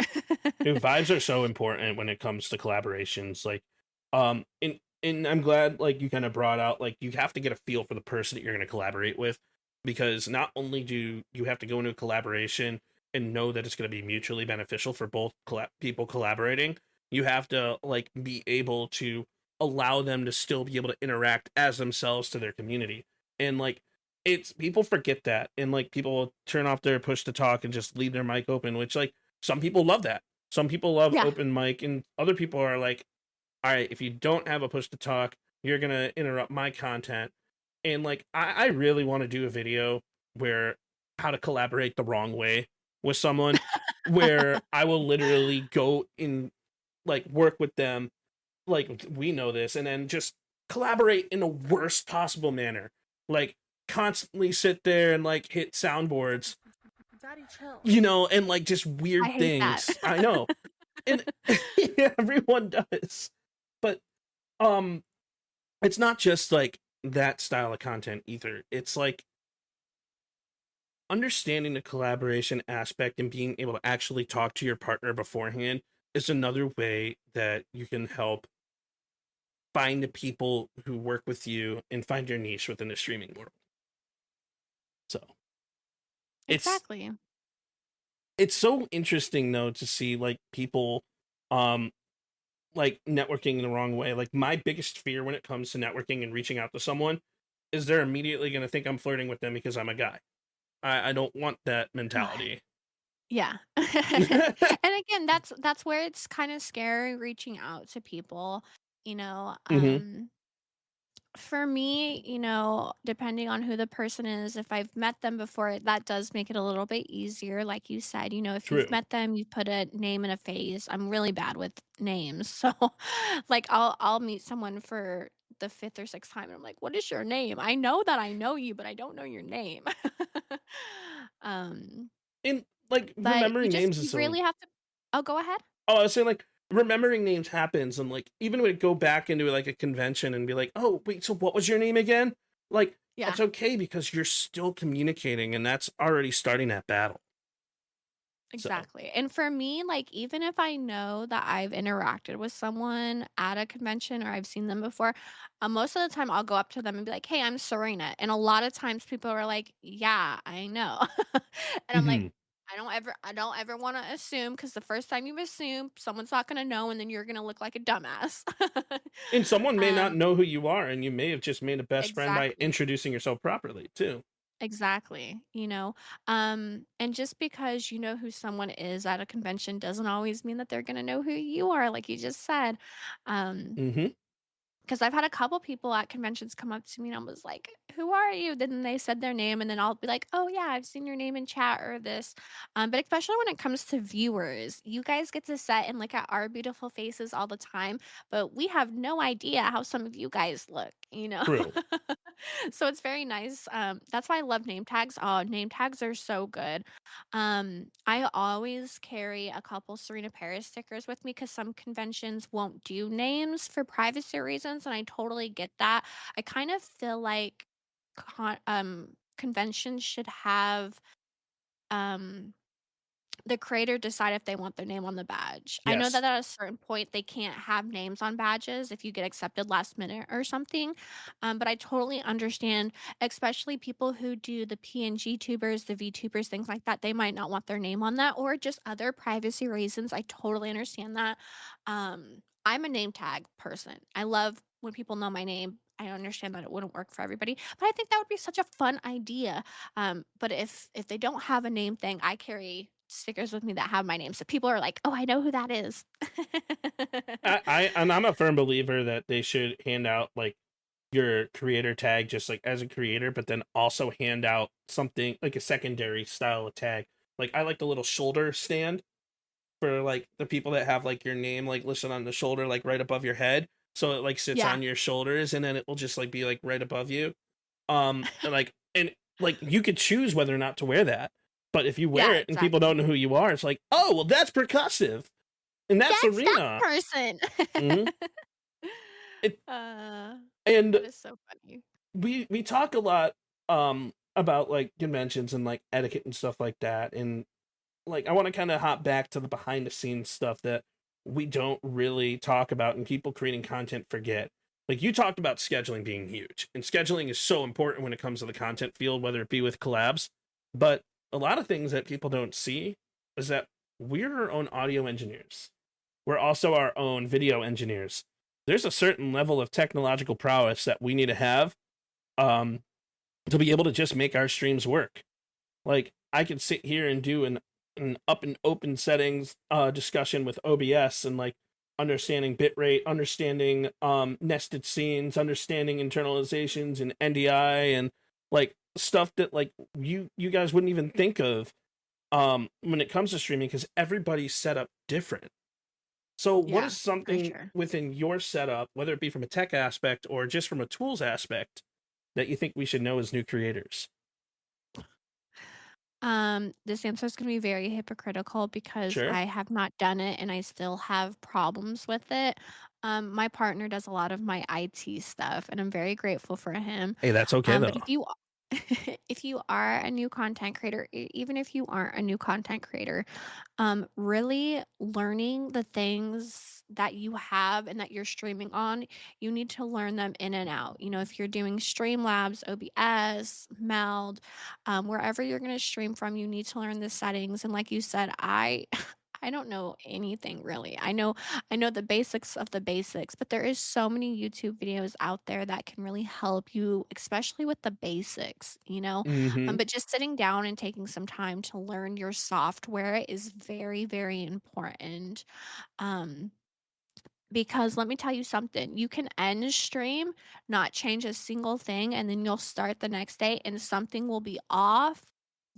Dude, vibes are so important when it comes to collaborations. Like, and I'm glad like you kind of brought out like you have to get a feel for the person that you're going to collaborate with, because not only do you have to go into a collaboration and know that it's going to be mutually beneficial for both people collaborating, you have to like be able to allow them to still be able to interact as themselves to their community. And like it's people forget that, and like people turn off their push to talk and just leave their mic open, which like some people love that. Some people love Yeah. open mic, and other people are like, all right, if you don't have a push to talk, you're going to interrupt my content. And like, I really want to do a video where how to collaborate the wrong way with someone, where I will literally go in, like, work with them. Like, we know this, and then just collaborate in the worst possible manner. Like, constantly sit there and like hit soundboards, Daddy, chill. and like just I weird hate that. things. I know. And everyone does. But um it's not just like that style of content either. It's like understanding the collaboration aspect and being able to actually talk to your partner beforehand is another way that you can help find the people who work with you and find your niche within the streaming world. So it's Exactly. it's so interesting though to see like people um like networking in the wrong way. Like my biggest fear when it comes to networking and reaching out to someone is they're immediately going to think I'm flirting with them because I'm a guy. I don't want that mentality. Yeah. And again, that's where it's kind of scary reaching out to people, you know. Hmm. For me, depending on who the person is, if I've met them before, that does make it a little bit easier. Like you said, if you've True. met them, you put a name and a face. I'm really bad with names. So like I'll meet someone for the fifth or sixth time and I'm like, what is your name? I know that I know you, but I don't know your name. um, And like but remembering names is you so. really have to. Oh, go ahead. Oh, I was saying like remembering names happens, and like even when it go back into like a convention and be like, oh wait, so what was your name again? Like Yeah. that's okay because you're still communicating, and that's already starting that battle. So. Exactly. And for me, like, even if I know that I've interacted with someone at a convention or I've seen them before, most of the time I'll go up to them and be like, hey, I'm Serena. And a lot of times people are like, yeah, I know. And I'm like, Mhm. I don't ever want to assume because the first time you assume, someone's not going to know and then you're going to look like a dumbass. And someone may not um, know who you are, and you may have just made a best friend by exactly. introducing yourself properly too. Exactly. And just because you know who someone is at a convention doesn't always mean that they're gonna know who you are, like you just said. Um, Hmm. because I've had a couple people at conventions come up to me and I was like, "Who are you?" Then they said their name, and then I'll be like, "Oh yeah, I've seen your name in chat or this." But especially when it comes to viewers, you guys get to sit and look at our beautiful faces all the time, but we have no idea how some of you guys look. True. So it's very nice. That's why I love name tags. Oh, name tags are so good. I always carry a couple SerenaParis stickers with me because some conventions won't do names for privacy reasons, and I totally get that. I kind of feel like conventions should have um the creator decide if they want their name on the badge. I know Yes. that at a certain point they can't have names on badges if you get accepted last minute or something. But I totally understand, especially people who do the PNG tubers, the VTubers, things like that. They might not want their name on that or just other privacy reasons. I totally understand that. I'm a name tag person. I love when people know my name. I understand that it wouldn't work for everybody, but I think that would be such a fun idea. But if they don't have a name thing, I carry stickers with me that have my name, so people are like, "Oh, I know who that is." And I'm a firm believer that they should hand out like your creator tag just like as a creator, but then also hand out something like a secondary style of tag. Like I like the little shoulder stand for like the people that have like your name like listed on the shoulder, like right above your head. So it like sits Yeah. on your shoulders and then it will just like be like right above you. And like you could choose whether or not to wear that. But if you wear Yeah, it and people don't exactly. know who you are, it's like, oh well that's percussive. And that's That's that Serena. person. Hmm. It Uh, and that is so funny. we talk a lot about like conventions and like etiquette and stuff like that. And like I want to kind of hop back to the behind the scenes stuff that we don't really talk about and people creating content forget. Like you talked about scheduling being huge, and scheduling is so important when it comes to the content field, whether it be with collabs. But a lot of things that people don't see is that we're our own audio engineers. We're also our own video engineers. There's a certain level of technological prowess that we need to have um, to be able to just make our streams work. Like I could sit here and do an up and open settings discussion with OBS and like understanding bitrate, understanding nested scenes, understanding internalizations and NDI and like stuff that like you guys wouldn't even think of when it comes to streaming because everybody's set up different. So what Yeah, is for something sure. within your setup, whether it be from a tech aspect or just from a tools aspect, that you think we should know as new creators? This answer is gonna be very hypocritical because Sure. I have not done it and I still have problems with it. My partner does a lot of my IT stuff, and I'm very grateful for him. Hey, that's okay But though. if you are a new content creator, even if you aren't a new content creator, really learning the things that you have and that you're streaming on, you need to learn them in and out. If you're doing Streamlabs, OBS, Meld, wherever you're going to stream from, you need to learn the settings. And like you said, I I don't know anything really. I know the basics of the basics, but there is so many YouTube videos out there that can really help you, especially with the basics. Hmm. But just sitting down and taking some time to learn your software is very, very important. Um, Because let me tell you something, you can end stream, not change a single thing, and then you'll start the next day and something will be off,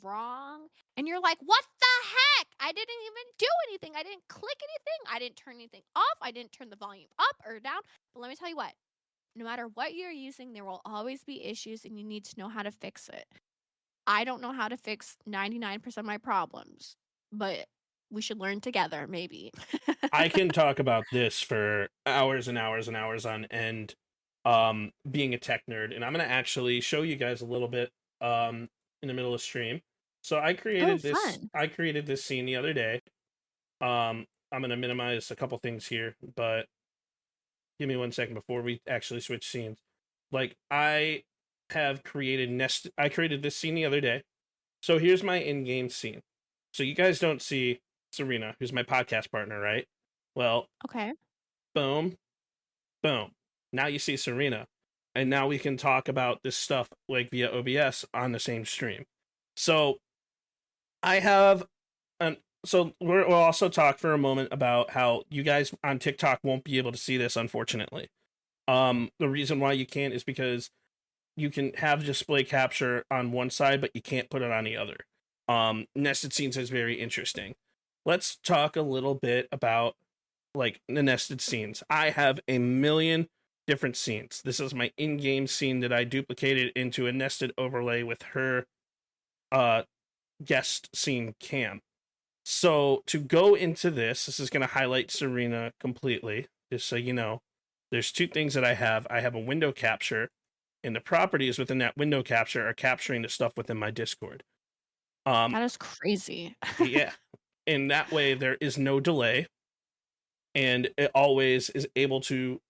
wrong, and you're like, "What the heck? I didn't even do anything. I didn't click anything. I didn't turn anything off. I didn't turn the volume up or down." But let me tell you what, no matter what you're using, there will always be issues and you need to know how to fix it. I don't know how to fix 99% of my problems, but we should learn together, maybe. I can talk about this for hours and hours and hours on end, being a tech nerd, and I'm gonna actually show you guys a little bit in the middle of stream. So Oh, fun. I created this scene the other day. I'm gonna minimize a couple things here, but give me 1 second before we actually switch scenes. Like I created this scene the other day. So here's my in-game scene. So you guys don't see Serena, who's my podcast partner, right? Well, Okay. boom, boom. Now you see Serena. And now we can talk about this stuff like via OBS on the same stream. So I have an we'll also talk for a moment about how you guys on TikTok won't be able to see this, unfortunately. The reason why you can't is because you can have display capture on one side, but you can't put it on the other. Nested scenes is very interesting. Let's talk a little bit about like the nested scenes. I have a million different scenes. This is my in-game scene that I duplicated into a nested overlay with her uh guest scene cam. So to go into this is going to highlight Serena completely, just so you know. There's two things that I have. I have a window capture, and the properties within that window capture are capturing the stuff within my Discord. That is crazy. Yeah. And that way there is no delay, and it always is able to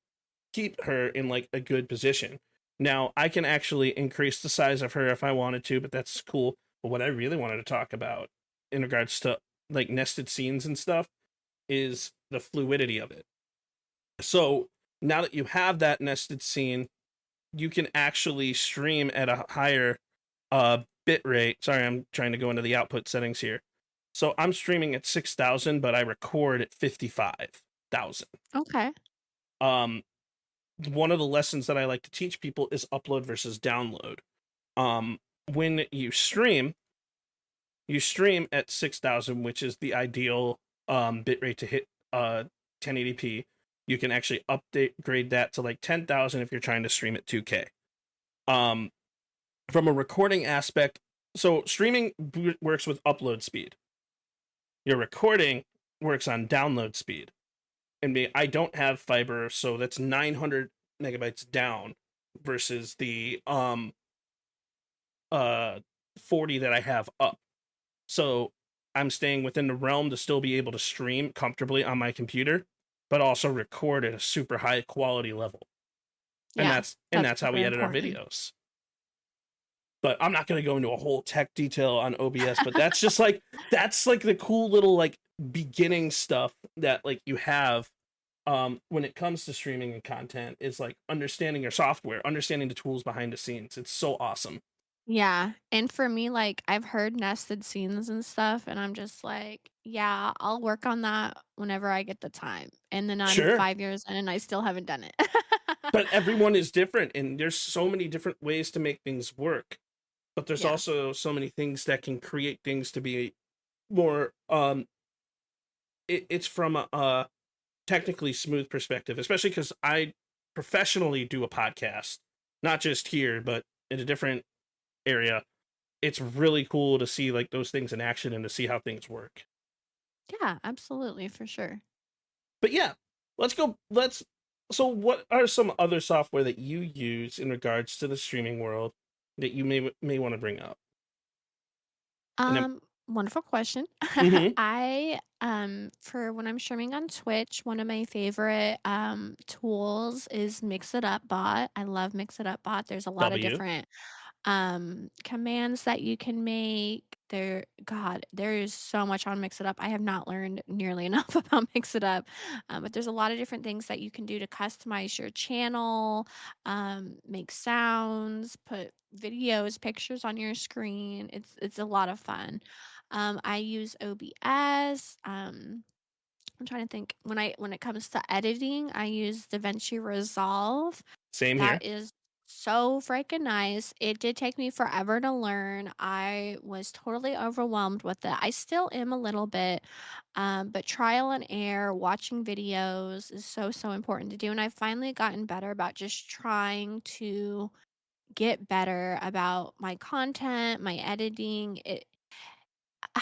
keep her in like a good position. Now, I can actually increase the size of her if I wanted to, but that's cool. But what I really wanted to talk about in regards to like nested scenes and stuff is the fluidity of it. So now that you have that nested scene, you can actually stream at a higher bit rate. Sorry, I'm trying to go into the output settings here. So I'm streaming at 6,000, but I record at 55,000. Okay. Um, One of the lessons that I like to teach people is upload versus download. When you stream at 6,000, which is the ideal bitrate to hit 1080p. You can actually grade that to like 10,000 if you're trying to stream at 2K. From a recording aspect, so streaming works with upload speed. Your recording works on download speed. And I don't have fiber, so that's 900 megabytes down versus the 40 that I have up. So I'm staying within the realm to still be able to stream comfortably on my computer, but also record at a super high quality level. And Yeah, that's that's how super we edit our important. videos. But I'm not going to go into a whole tech detail on OBS, but that's just like that's like the cool little like beginning stuff that like you have when it comes to streaming and content is like understanding your software, understanding the tools behind the scenes. It's so awesome. Yeah, and for me, like, I've heard nested scenes and stuff, and I'm just like, "Yeah, I'll work on that whenever I get the time." And then I'm Sure. 5 years in and I still haven't done it. But everyone is different and there's so many different ways to make things work. But there's Yeah. also so many things that can create things to be more it's from a technically smooth perspective, especially because I professionally do a podcast, not just here, but in a different area. It's really cool to see like those things in action and to see how things work. Yeah, absolutely, for sure. But yeah, let's go. So, what are some other software that you use in regards to the streaming world that you may want to bring up? And then, Wonderful question. mm-hmm, For when I'm streaming on Twitch, one of my favorite, tools is Mix It Up Bot. I love Mix It Up Bot. There's a lot of W. different commands that you can make. There is so much on Mix It Up. I have not learned nearly enough about Mix It Up. But there's a lot of different things that you can do to customize your channel, make sounds, put videos, pictures on your screen. It's a lot of fun. I use OBS. I'm trying to think. When it comes to editing, I use DaVinci Resolve. Same here. That is so freaking nice. It did take me forever to learn. I was totally overwhelmed with it. I still am a little bit, but trial and error, watching videos is so, so important to do. And I've finally gotten better about just trying to get better about my content, my editing.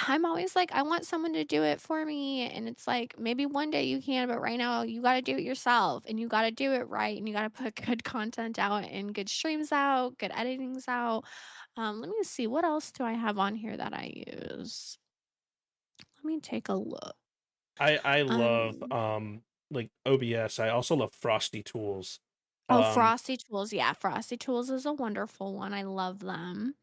I'm always like, I want someone to do it for me. And it's like, maybe one day you can, but right now you got to do it yourself and you got to do it right. And you got to put good content out and good streams out, good editings out. Let me see. What else do I have on here that I use? Let me take a look. I love Um, like OBS. I also love Frosty Tools. oh, Um, Frosty Tools. Yeah, Frosty Tools is a wonderful one. I love them.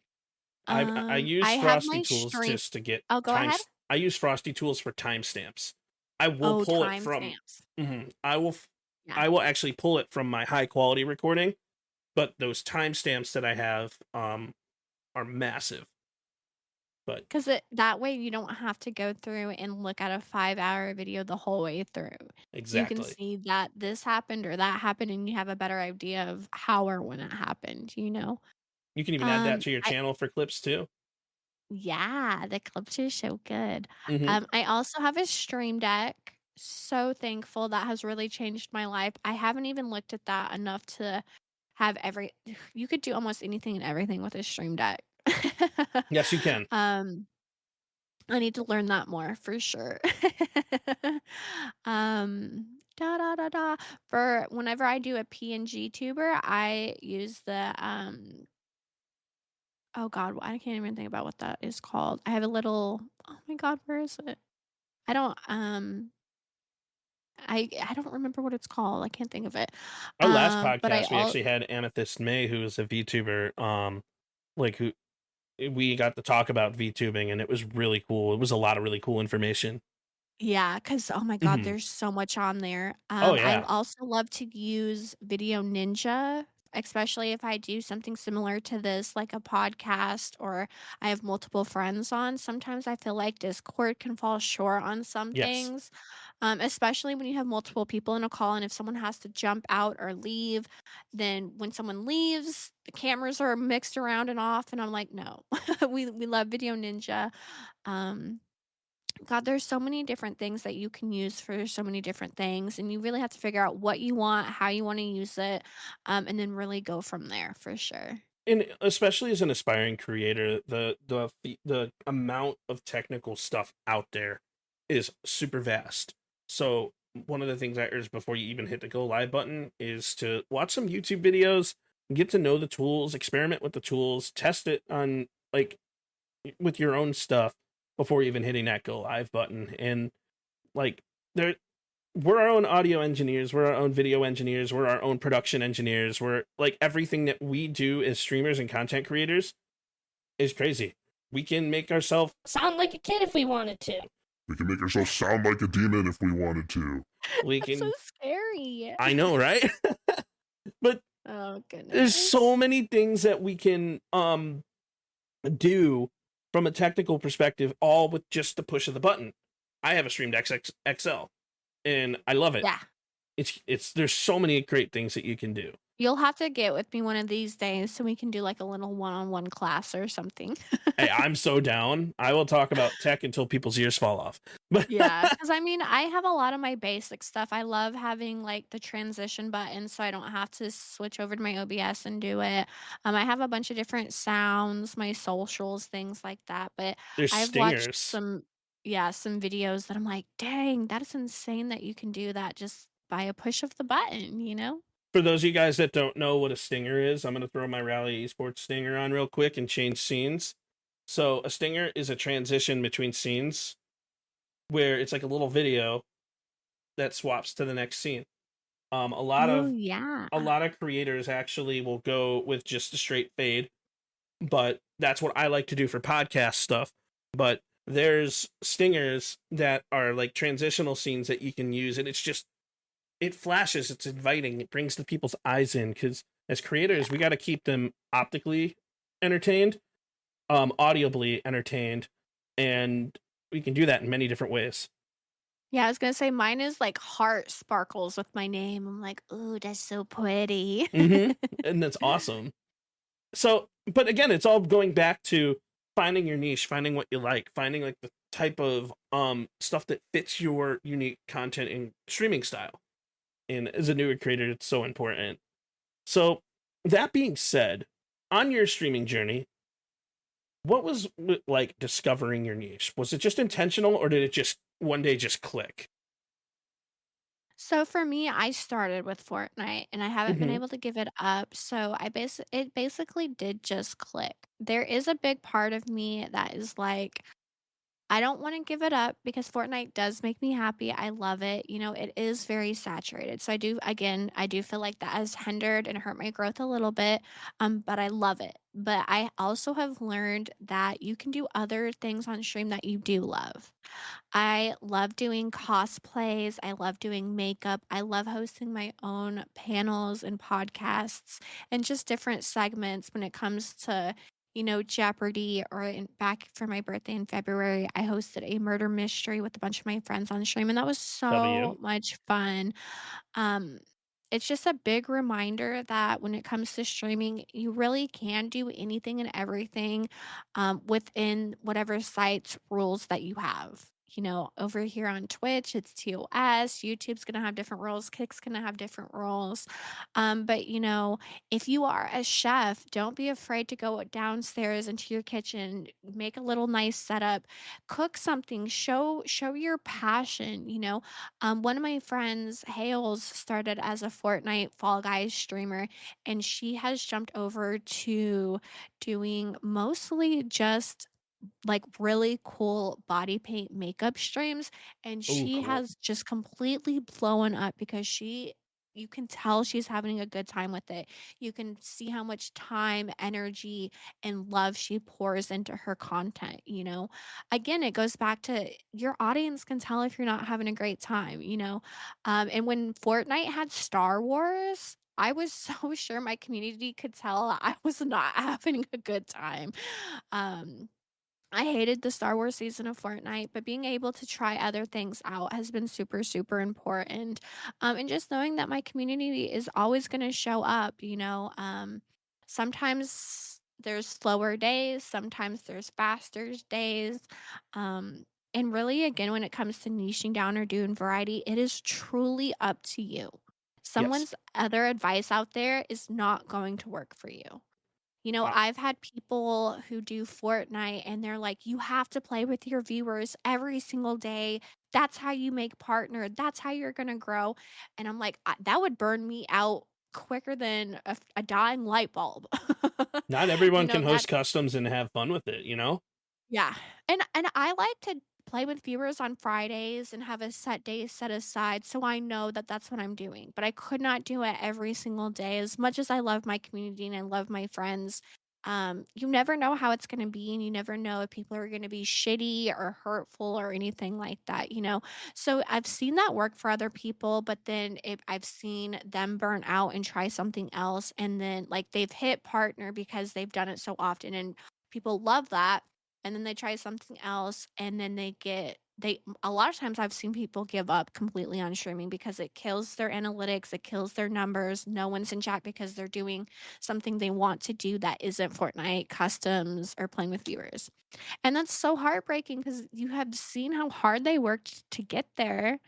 I use I have Frosty my Tools stream. just to get Oh, go ahead. times. I use Frosty Tools for timestamps. I will Oh, pull it from. timestamps. I will. Yeah. I will actually pull it from my high quality recording, but those timestamps that I have are massive. But 'Cause that way you don't have to go through and look at a 5-hour video the whole way through. You can exactly, see that this happened or that happened, and you have a better idea of how or when it happened, you know? you can even add that to your I channel for clips too. Yeah, the clips are so good. Hmm. I also have a Stream Deck. So thankful, that has really changed my life. I haven't even looked at that enough to have you could do almost anything and everything with a Stream Deck. Yes, you can. Um I need to learn that more for sure. Da da da da. For whenever I do a PNG tuber, I use the oh god, I can't even think about what that is called. I have a little oh my god, where is it? I don't I don't remember what it's called. I can't think of it. Our last But I podcast, we all actually had Amethyst May, who is a VTuber. Like who we got to talk about VTubing, and it was really cool. It was a lot of really cool information. Yeah, cause oh my god, Hmm. there's so much on there. Oh I yeah. also love to use Video Ninja, especially if I do something similar to this, like a podcast or I have multiple friends on. Sometimes I feel like Discord can fall short on some Yes. things, especially when you have multiple people in a call, and if someone has to jump out or leave, then when someone leaves, the cameras are mixed around and off, and I'm like, "No." We love Video Ninja. Um God, there's so many different things that you can use for so many different things, and you really have to figure out what you want, how you want to use it, and then really go from there for sure. And especially as an aspiring creator, the amount of technical stuff out there is super vast. So one of the things I urge before you even hit the go live button is to watch some YouTube videos, get to know the tools, experiment with the tools, test it on like with your own stuff before even hitting that go live button. And like there we're our own audio engineers, we're our own video engineers, we're our own production engineers, we're like everything that we do as streamers and content creators is crazy. We can make ourselves sound like a kid if we wanted to. We can make ourselves sound like a demon if we wanted to. we That's so can scary. I know, right? But Oh there's so goodness. many things that we can do from a technical perspective, all with just the push of the button. I have a Stream Deck XL and I love it. Yeah. It's there's so many great things that you can do. You'll have to get with me one of these days so we can do like a little one-on-one class or something. Hey, I'm so down. I will talk about tech until people's ears fall off. But Yeah, because I mean, I have a lot of my basic stuff. I love having like the transition button so I don't have to switch over to my OBS and do it. I have a bunch of different sounds, my socials, things like that. But there's I've watched stingers. some videos that I'm like, dang, that is insane that you can do that just by a push of the button, you know? For those of you guys that don't know what a stinger is, I'm going to throw my Rally Esports stinger on real quick and change scenes. So a stinger is a transition between scenes where it's like a little video that swaps to the next scene. A lot Oh, of yeah. creators actually will go with just a straight fade, but that's what I like to do for podcast stuff. But there's stingers that are like transitional scenes that you can use, and it flashes, it's inviting, it brings the people's eyes in, because as creators we got to keep them optically entertained, audibly entertained, and we can do that in many different ways. Yeah, I was gonna say mine is like heart sparkles with my name. I'm like, "Ooh, that's so pretty." And that's awesome. So, but again, it's all going back to finding your niche, finding what you like, finding like the type of stuff that fits your unique content and streaming style. And as a newer creator, it's so important. So, that being said, on your streaming journey, what was like discovering your niche? Was it just intentional, or did it just one day just click? So for me, I started with Fortnite and I haven't been Hmm. able to give it up. So it basically did just click. There is a big part of me that is like, I don't want to give it up because Fortnite does make me happy. I love it. You know, it is very saturated. So I do feel like that has hindered and hurt my growth a little bit. But I love it. But I also have learned that you can do other things on stream that you do love. I love doing cosplays. I love doing makeup. I love hosting my own panels and podcasts and just different segments when it comes to, Jeopardy back for my birthday in February, I hosted a murder mystery with a bunch of my friends on stream, and that was W. so much fun. Um, it's just a big reminder that when it comes to streaming, you really can do anything and everything within whatever site's rules that you have. Over here on Twitch, it's TOS. YouTube's going to have different rules. Kick's going to have different rules. But, if you are a chef, don't be afraid to go downstairs into your kitchen, make a little nice setup, cook something, show your passion. One of my friends, Hales, started as a Fortnite Fall Guys streamer, and she has jumped over to doing mostly just like really cool body paint makeup streams. And Oh, she cool. has just completely blown up because you can tell she's having a good time with it. You can see how much time, energy, and love she pours into her content. Again, it goes back to your audience can tell if you're not having a great time. And when Fortnite had Star Wars, I was so sure my community could tell I was not having a good time. Um, I hated the Star Wars season of Fortnite, but being able to try other things out has been super, super important. And just knowing that my community is always going to show up. Sometimes there's slower days, sometimes there's faster days. Um, and really, again, when it comes to niching down or doing variety, it is truly up to you. Yes. Someone's other advice out there is not going to work for you. Uh, I've had people who do Fortnite and they're like, you have to play with your viewers every single day. That's how you make partner. That's how you're going to grow. And I'm like, that would burn me out quicker than a dying light bulb. Not everyone can That host customs and have fun with it? yeah. And I like to play with viewers on Fridays and have a set day set aside so I know that that's what I'm doing. But I could not do it every single day as much as I love my community and I love my friends. You never know how it's going to be, and you never know if people are going to be shitty or hurtful or anything like that. So I've seen that work for other people, but then I've seen them burn out and try something else, and then like they've hit partner because they've done it so often, and people love that, and then they try something else and then they a lot of times I've seen people give up completely on streaming because it kills their analytics, it kills their numbers. No one's in chat because they're doing something they want to do that isn't Fortnite customs or playing with viewers. And that's so heartbreaking because you have seen how hard they worked to get there.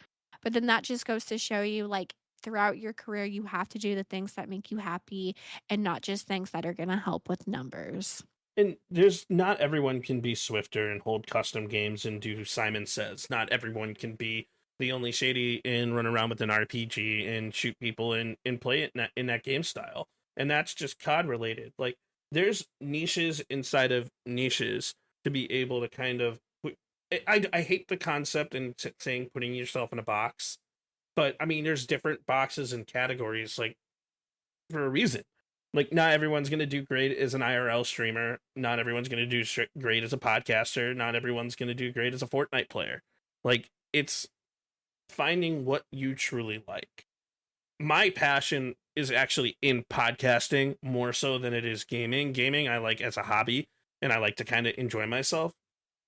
But then that just goes to show you like throughout your career you have to do the things that make you happy and not just things that are going to help with numbers. And there's not everyone can be Swifter and hold custom games and do Simon Says. Not everyone can be the only shady and run around with an RPG and shoot people and play it in that game style. And that's just COD related. Like there's niches inside of niches to be able to kind of. I hate the concept and saying putting yourself in a box, but I mean there's different boxes and categories like for a reason. Like, not everyone's going to do great as an IRL streamer. Not everyone's going to do great as a podcaster. Not everyone's going to do great as a Fortnite player. Like, it's finding what you truly like. My passion is actually in podcasting more so than it is gaming. Gaming, I like as a hobby, and I like to kind of enjoy myself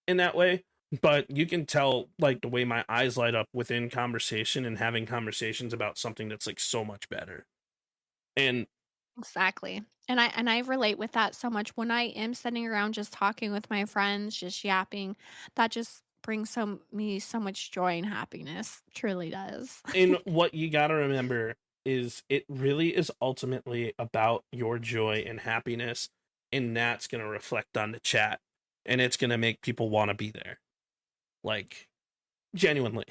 in that way. but you can tell like the way my eyes light up within conversation and having conversations about something that's like so much better. And Exactly. And I relate with that so much when I am sitting around just talking with my friends, just yapping, that just brings me so much joy and happiness. Truly does. and what you got to remember is it really is ultimately about your joy and happiness, and that's going to reflect on the chat, and it's going to make people want to be there, like genuinely.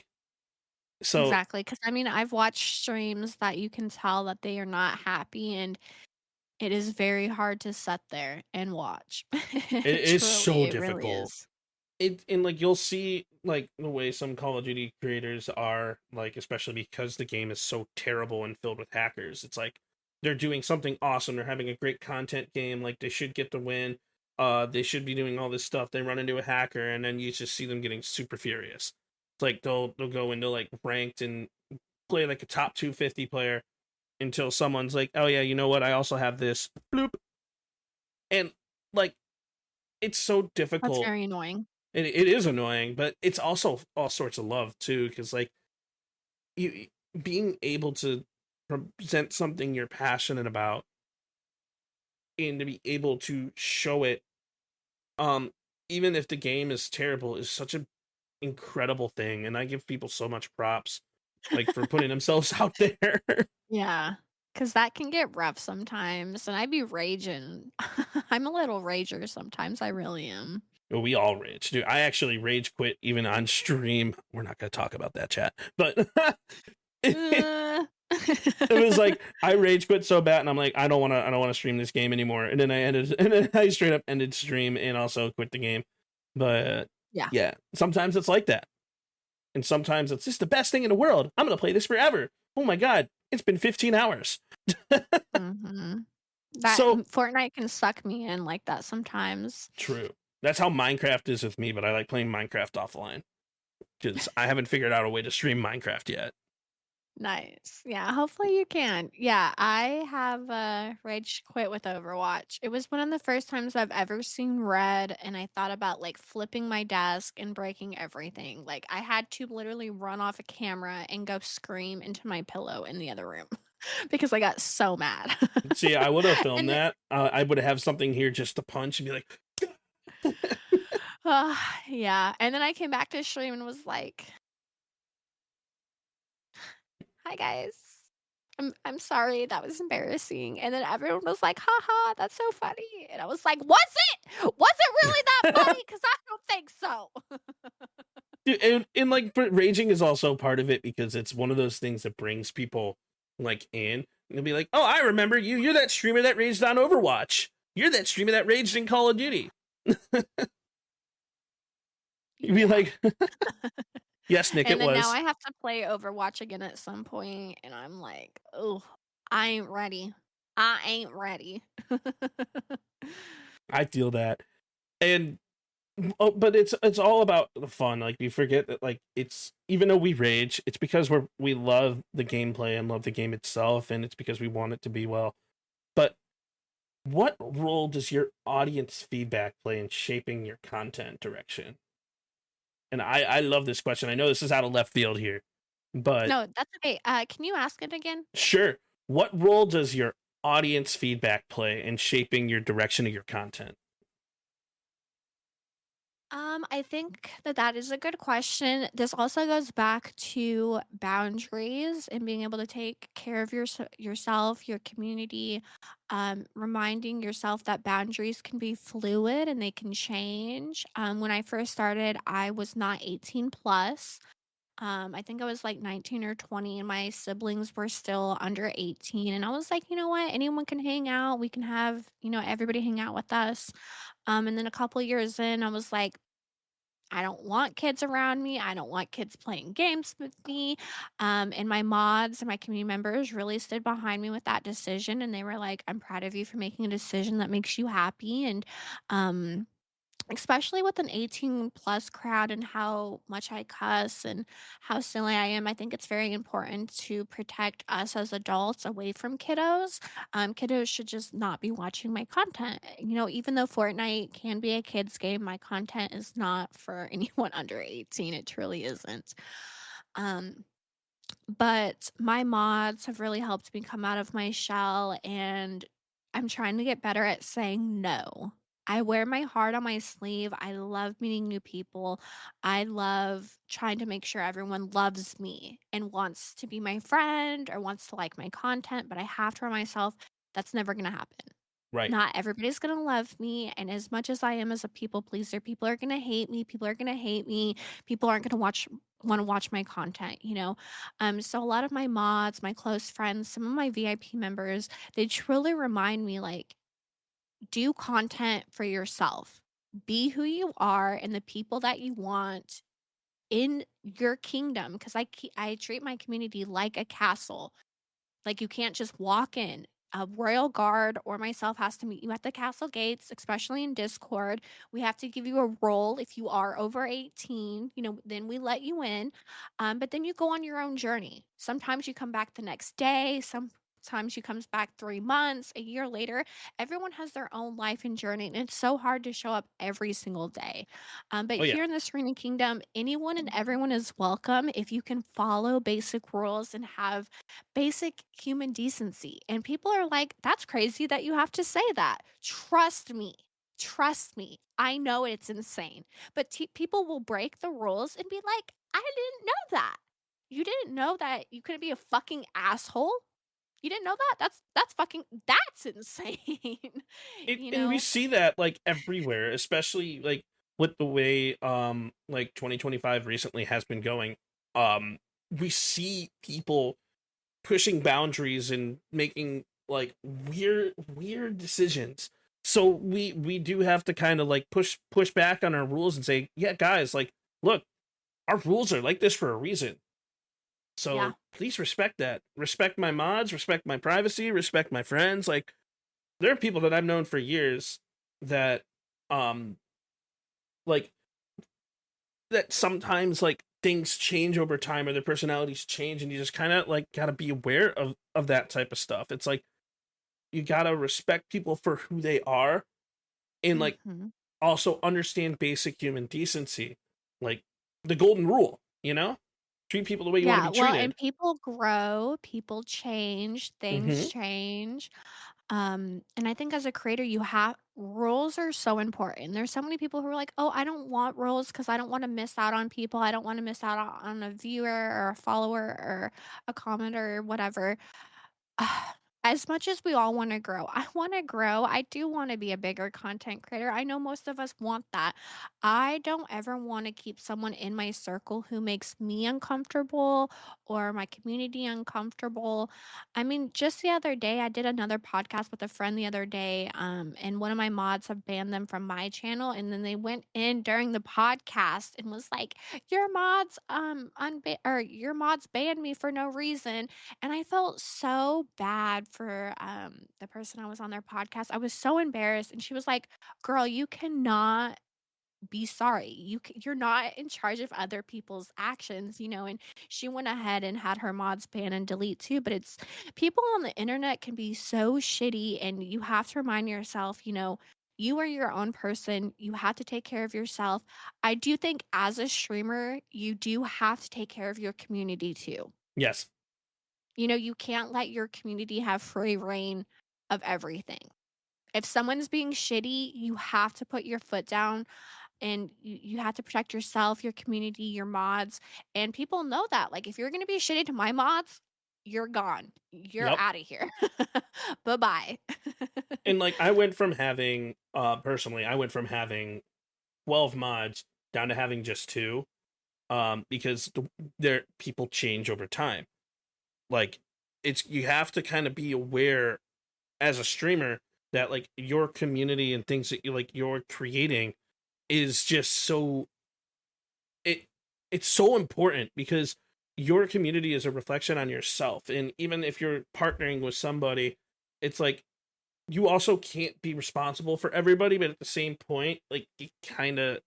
So Exactly. Because I mean, I've watched streams that you can tell that they are not happy, and it is very hard to sit there and watch. it is Truly, so it really difficult. is. And like you'll see like the way some Call of Duty creators are, like especially because the game is so terrible and filled with hackers. It's like they're doing something awesome, they're having a great content game, like they should get the win, they should be doing all this stuff, they run into a hacker, and then you just see them getting super furious. It's like they'll go into like ranked and play like a top 250 player until someone's like, oh yeah, you know what, I also have this bloop. And like it's so That's difficult. very annoying. It is annoying, but it's also all sorts of love too, because like you being able to present something you're passionate about and to be able to show it, um, even if the game is terrible, is such an incredible thing, and I give people so much props, like for putting themselves out there. Yeah, cause that can get rough sometimes, and I be raging. I'm a little rager sometimes, I really am. We all rage, dude. I actually rage quit even on stream. We're not gonna talk about that, chat, but Uh. it was like I rage quit so bad, and I'm like, I don't want to stream this game anymore. And then and then I straight up ended stream and also quit the game. But Yeah. yeah, sometimes it's like that, and sometimes it's just the best thing in the world. I'm gonna play this forever. Oh my god, it's been 15 hours. Mhm. That So Fortnite can suck me in like that sometimes. true. That's how Minecraft is with me, but I like playing Minecraft offline because I haven't figured out a way to stream Minecraft yet. Nice. Yeah, hopefully you can. Yeah, I have, rage quit with Overwatch. It was one of the first times I've ever seen red, and I thought about, like, flipping my desk and breaking everything. Like, I had to literally run off a camera and go scream into my pillow in the other room because I got so mad. See, I would have filmed And then that. I would have something here just to punch and be like, yeah, and then I came back to stream and was like, "Hi, guys. I'm sorry, that was embarrassing." And then everyone was like, "Ha ha, that's so funny." And I was like, "Was it? Was it really that funny? Because I don't think so." dude, and like, but raging is also part of it because it's one of those things that brings people like in. And they'll be like, "Oh, I remember you. You're that streamer that raged on Overwatch. You're that streamer that raged in Call of Duty." You'd be Yeah. like, "Yes, Nick, it And then now was." I have to play Overwatch again at some point, and I'm like, "Oh, I ain't ready. I ain't ready." I feel that, and oh, but it's all about the fun. Like we forget that, like it's even though we rage, it's because we love the gameplay and love the game itself, and it's because we want it to be well. But what role does your audience feedback play in shaping your content direction? And I love this question. I know this is out of left field here, but No, that's okay. Can you ask it again? sure. What role does your audience feedback play in shaping your direction of your content? I think that is a good question. This also goes back to boundaries and being able to take care of yourself, your community, reminding yourself that boundaries can be fluid and they can change. When I first started, I was not 18 plus. I think I was like 19 or 20, and my siblings were still under 18. And I was like, you know what? Anyone can hang out. We can have, everybody hang out with us. And then a couple years in, I was like, I don't want kids around me. I don't want kids playing games with me. And my mods and my community members really stood behind me with that decision. And they were like, I'm proud of you for making a decision that makes you happy. And um, especially with an 18 plus crowd and how much I cuss and how silly I am. I think it's very important to protect us as adults away from kiddos. Kiddos should just not be watching my content. Even though Fortnite can be a kid's game, my content is not for anyone under 18. It truly isn't. Um, but my mods have really helped me come out of my shell, and I'm trying to get better at saying no. I wear my heart on my sleeve. I love meeting new people. I love trying to make sure everyone loves me and wants to be my friend or wants to like my content, but I have to remind myself that's never going to happen. Right. Not everybody's gonna love me, and as much as I am as a people pleaser, people are gonna hate me, people are gonna hate me, people aren't gonna wanna watch my content. So a lot of my mods, my close friends, some of my VIP members, they truly remind me, like, do content for yourself. Be who you are and the people that you want in your kingdom, 'cause I treat my community like a castle. Like, you can't just walk in. A royal guard or myself has to meet you at the castle gates, especially in Discord. We have to give you a role if you are over 18, then we let you in. But then you go on your own journey. Sometimes you come back the next day, sometimes you comes back 3 months, a year later. Everyone has their own life and journey, and it's so hard to show up every single day. But Oh yeah. here in the Serena Kingdom, anyone and everyone is welcome if you can follow basic rules and have basic human decency. And people are like, that's crazy that you have to say that. Trust me. Trust me. I know it's insane. But people will break the rules and be like, I didn't know that. You didn't know that you couldn't be a fucking asshole? You didn't know that? That's insane. you And we know? see that like everywhere, especially like with the way like 2025 recently has been going. We see people pushing boundaries and making like weird decisions. So we do have to kind of like push back on our rules and say, yeah, guys, like, look, our rules are like this for a reason. Yeah. So please respect that. Respect my mods, respect my privacy, respect my friends. Like, there are people that I've known for years that um like that sometimes like things change over time or their personalities change, and you just kind of like got to be aware of that type of stuff. It's like you got to respect people for who they are, and like Mhm. also understand basic human decency, like the golden rule, treat people the way you want to Yeah, be well, treated. and people grow, people change, things Hmm. change. And I think as a creator, you have rules are so important. There's so many people who are like, "Oh, I don't want rules because I don't want to miss out on people. I don't want to miss out on a viewer or a follower or a commenter or whatever." As much as we all wanna grow, I wanna grow. I do wanna be a bigger content creator. I know most of us want that. I don't ever wanna keep someone in my circle who makes me uncomfortable or my community uncomfortable. I mean, just the other day, I did another podcast with a friend the other day, and one of my mods have banned them from my channel, and then they went in during the podcast and was like, your mods banned me for no reason." And I felt so bad for, the person I was on their podcast. I was so embarrassed, and she was like, "Girl, you cannot be sorry. You're not in charge of other people's actions." And she went ahead and had her mods ban and delete too, but it's people on the internet can be so shitty, and you have to remind yourself, you are your own person. You have to take care of yourself. I do think as a streamer, you do have to take care of your community too. Yes. You can't let your community have free reign of everything. If someone's being shitty, you have to put your foot down, and you have to protect yourself, your community, your mods. And people know that. Like, if you're going to be shitty to my mods, you're gone. You're Yep. out of here. Bye bye. And like I went from having personally, I went from having 12 mods down to having just two, because their people change over time. Like, it's you have to kind of be aware as a streamer that like your community and things that you're creating is just it it's so important, because your community is a reflection on yourself. And even if you're partnering with somebody, it's like you also can't be responsible for everybody, but at the same point, like it kind of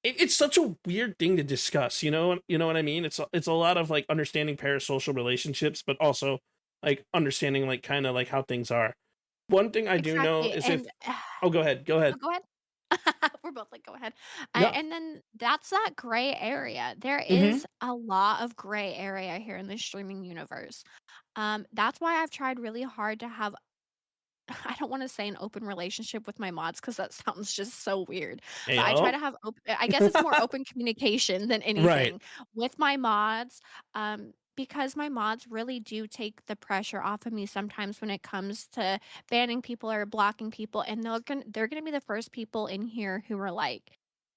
it's such a weird thing to discuss, you know what I mean? It's a lot of like understanding parasocial relationships, but also like understanding like kind of like how things are. One thing I do know Exactly, is if and oh, go ahead, go oh, ahead. go ahead. We're both like, "Go ahead." No. And then that's that gray area. There Mm-hmm. is a lot of gray area here in the streaming universe. That's why I've tried really hard to have I don't wanna say an open relationship with my mods because that sounds just so weird, but I try Ayo. to have I guess it's more open communication than Right. anything with my mods, because my mods really do take the pressure off of me sometimes when it comes to banning people or blocking people, and they're gonna be the first people in here who are like,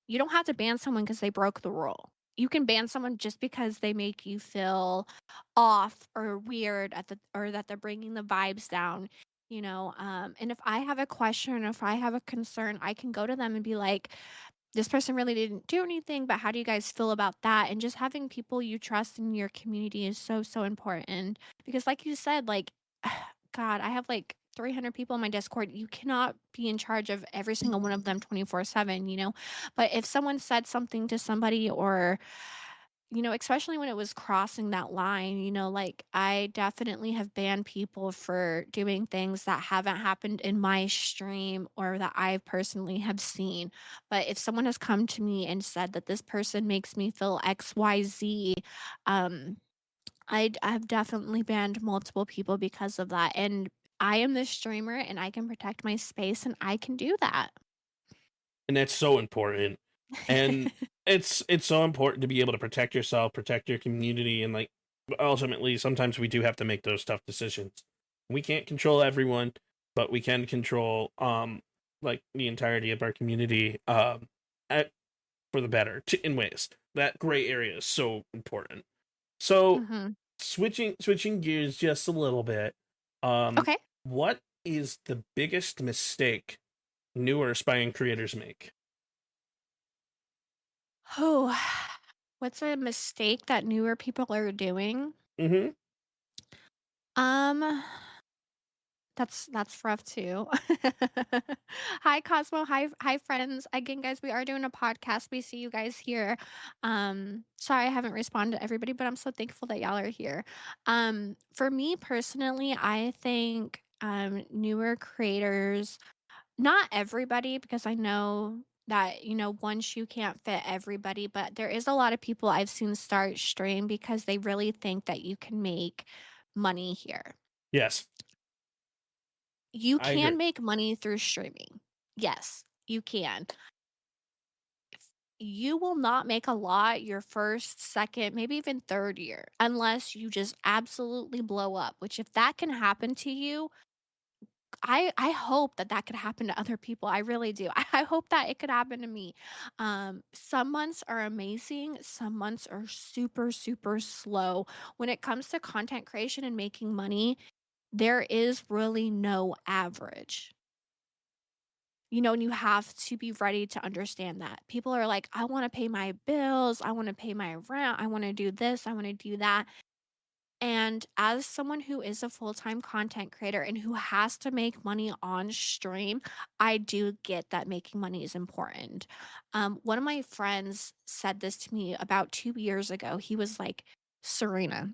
"You don't have to ban someone because they broke the rule. You can ban someone just because they make you feel off or weird or that they're bringing the vibes down." And if I have a question or if I have a concern, I can go to them and be like, this person really didn't do anything, but how do you guys feel about that? And just having people you trust in your community is so, so important. Because, like you said, like, God, I have like 300 people in my Discord. You cannot be in charge of every single one of them 24/7, you know? But if someone said something to somebody or especially when it was crossing that line, like I definitely have banned people for doing things that haven't happened in my stream or that I personally have seen. But if someone has come to me and said that this person makes me feel XYZ, um, I've definitely banned multiple people because of that. And I am this streamer and I can protect my space and I can do that. And that's so important. And it's so important to be able to protect yourself, protect your community, and like ultimately sometimes we do have to make those tough decisions. We can't control everyone, but we can control like the entirety of our community at, for the better in ways. That gray area is so important. So Mhm. switching gears just a little bit. Um Okay. what is the biggest mistake newer aspiring creators make? Oh, what's a mistake that newer people are doing? Mhm. Um, that's rough too. Hi Cosmo, hi friends. Again, guys, we are doing a podcast. We see you guys here. Sorry I haven't responded to everybody, but I'm so thankful that y'all are here. For me personally, I think newer creators, not everybody, because I know that, one shoe can't fit everybody, but there is a lot of people I've seen start stream because they really think that you can make money here. Yes, You I agree. can make money through streaming. Yes, you can. You will not make a lot your first, second, maybe even third year unless you just absolutely blow up, which if that can happen to you, I hope that that could happen to other people. I really do. I hope that it could happen to me. Some months are amazing. Some months are super, super slow. When it comes to content creation and making money, there is really no average. And you have to be ready to understand that. People are like, I want to pay my bills. I want to pay my rent. I want to do this. I want to do that. And as someone who is a full time content creator and who has to make money on stream, I do get that making money is important. One of my friends said this to me about 2 years ago. He was like, Serena,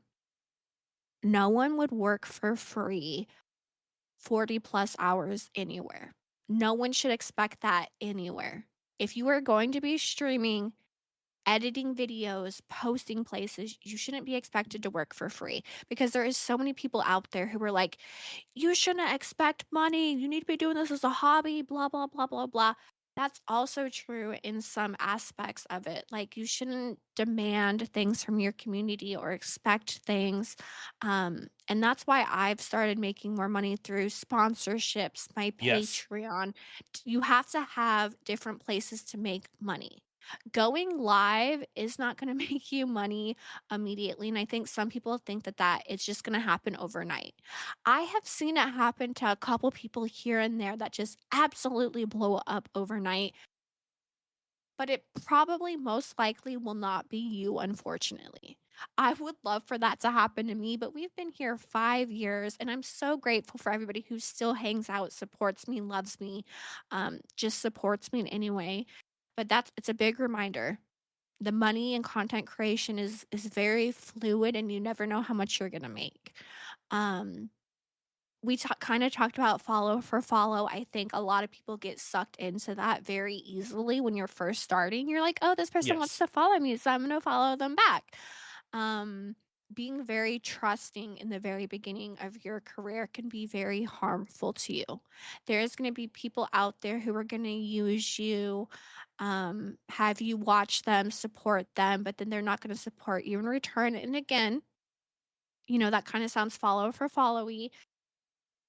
no one would work for free 40 plus hours anywhere. No one should expect that anywhere. If you are going to be streaming, editing videos, posting places, you shouldn't be expected to work for free because there is so many people out there who are like, you shouldn't expect money. You need to be doing this as a hobby, blah, blah, blah, blah, blah. That's also true in some aspects of it. Like, you shouldn't demand things from your community or expect things. And that's why I've started making more money through sponsorships, my Yes. Patreon. You have to have different places to make money. Going live is not going to make you money immediately. And I think some people think that it's just going to happen overnight. I have seen it happen to a couple people here and there that just absolutely blow up overnight, but it probably most likely will not be you, unfortunately. I would love for that to happen to me, but we've been here 5 years, and I'm so grateful for everybody who still hangs out, supports me, loves me, just supports me in any way. But it's a big reminder. The money and content creation is very fluid, and you never know how much you're gonna make. Um, we kinda talked about follow for follow. I think a lot of people get sucked into that very easily when you're first starting. You're like, "Oh, this person wants Yes. to follow me, so I'm gonna follow them back." Um, Being very trusting in the very beginning of your career can be very harmful to you. There's gonna be people out there who are gonna use you, have you watch them, support them, but then they're not gonna support you in return, and again, that kinda sounds follow for followy.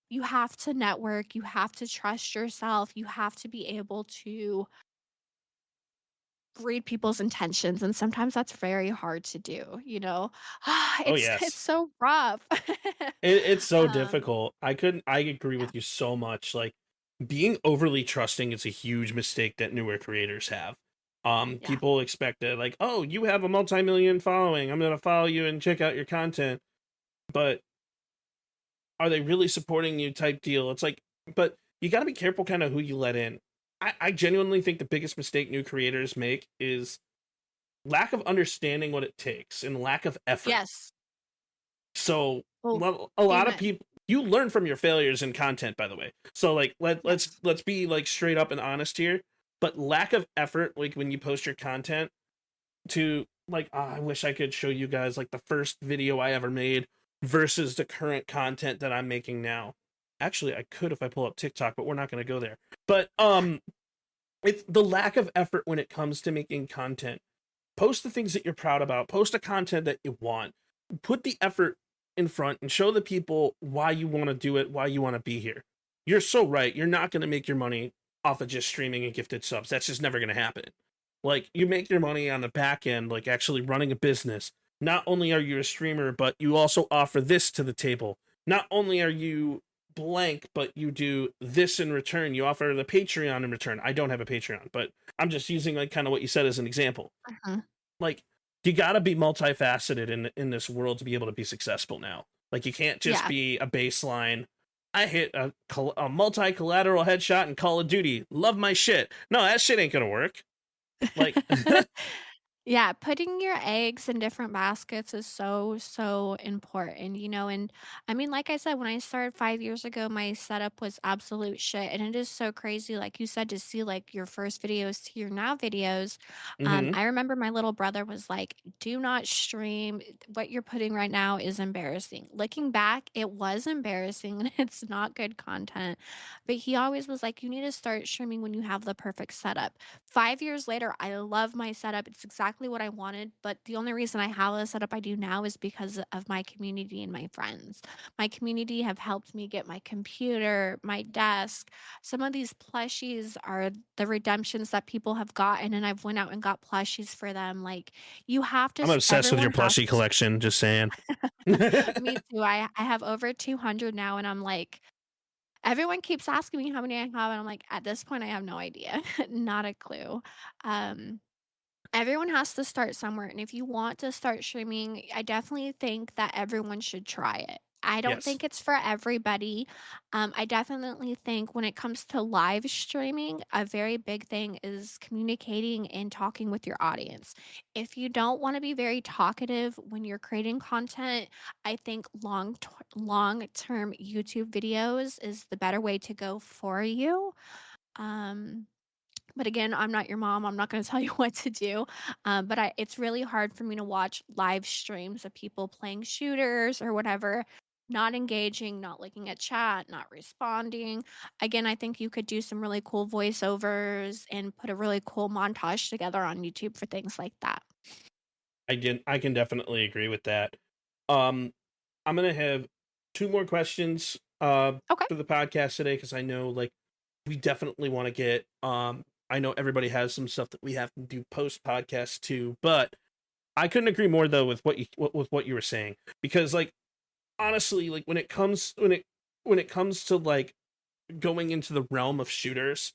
You have to network, you have to trust yourself, you have to be able to read people's intentions, and sometimes that's very hard to do, you know? Oh It's yes. so rough. It's so Um, difficult. I agree yeah, with you so much. Like being overly trusting is a huge mistake that newer creators have. yeah, People expect it like, oh, you have a multi-million following. I'm gonna follow you and check out your content. But are they really supporting you type deal? It's like, but you gotta be careful kind of who you let in. I genuinely think the biggest mistake new creators make is lack of understanding what it takes and lack of effort. yes. So Well, a lot of amen. people you learn from your failures in content, by the way. So like Yes. let's be like straight up and honest here. But lack of effort, like when you post your content, to like I wish I could show you guys like the first video I ever made versus the current content that I'm making now. Actually, I could if I pull up TikTok, but we're not going to go there. But it's the lack of effort when it comes to making content. Post the things that you're proud about. Post the content that you want. Put the effort in front and show the people why you want to do it, why you want to be here. You're so right. You're not going to make your money off of just streaming and gifted subs. That's just never going to happen. Like you make your money on the back end, like actually running a business. Not only are you a streamer, but you also offer this to the table. Not only are you blank, but you do this in return. You offer the Patreon in return. I don't have a Patreon, but I'm just using like kind of what you said as an example. Mhm. Like you got to be multifaceted in this world to be able to be successful now. Like you can't just Yeah. be a baseline. I hit a multi collateral headshot in Call of Duty. Love my shit. No, that shit ain't gonna work. Like, Yeah, putting your eggs in different baskets is so, so important, and I mean, like I said, when I started 5 years ago, my setup was absolute shit, and it is so crazy, like you said, to see, like, your first videos to your now videos. hmm I remember my little brother was like, "Do not stream. What you're putting right now is embarrassing." Looking back, it was embarrassing, and it's not good content, but he always was like, "You need to start streaming when you have the perfect setup." 5 years later, I love my setup. It's exactly what I wanted, but the only reason I have the setup I do now is because of my community and my friends. My community have helped me get my computer, my desk. Some of these plushies are the redemptions that people have gotten, and I've went out and got plushies for them. Like, you have to I'm s obsessed with your everyone has plushie to s collection. Just saying. Me too. I have over 200 now, and I'm like, everyone keeps asking me how many I have, and I'm like, "At this point, I have no idea." Not a clue. Um, Everyone has to start somewhere, and if you want to start streaming, I definitely think that everyone should try it. I don't Yes, think it's for everybody. I definitely think when it comes to live streaming, a very big thing is communicating and talking with your audience. If you don't want to be very talkative when you're creating content, I think long-term YouTube videos is the better way to go for you. Um, but again, I'm not your mom. I'm not gonna tell you what to do. But it's really hard for me to watch live streams of people playing shooters or whatever, not engaging, not looking at chat, not responding. Again, I think you could do some really cool voiceovers and put a really cool montage together on YouTube for things like that. I can definitely agree with that. Um, I'm gonna have two more questions Okay. for the podcast today because I know like we definitely want to get I know everybody has some stuff that we have to do post podcast too, but I couldn't agree more though with with what you were saying because like honestly like when it comes to like going into the realm of shooters,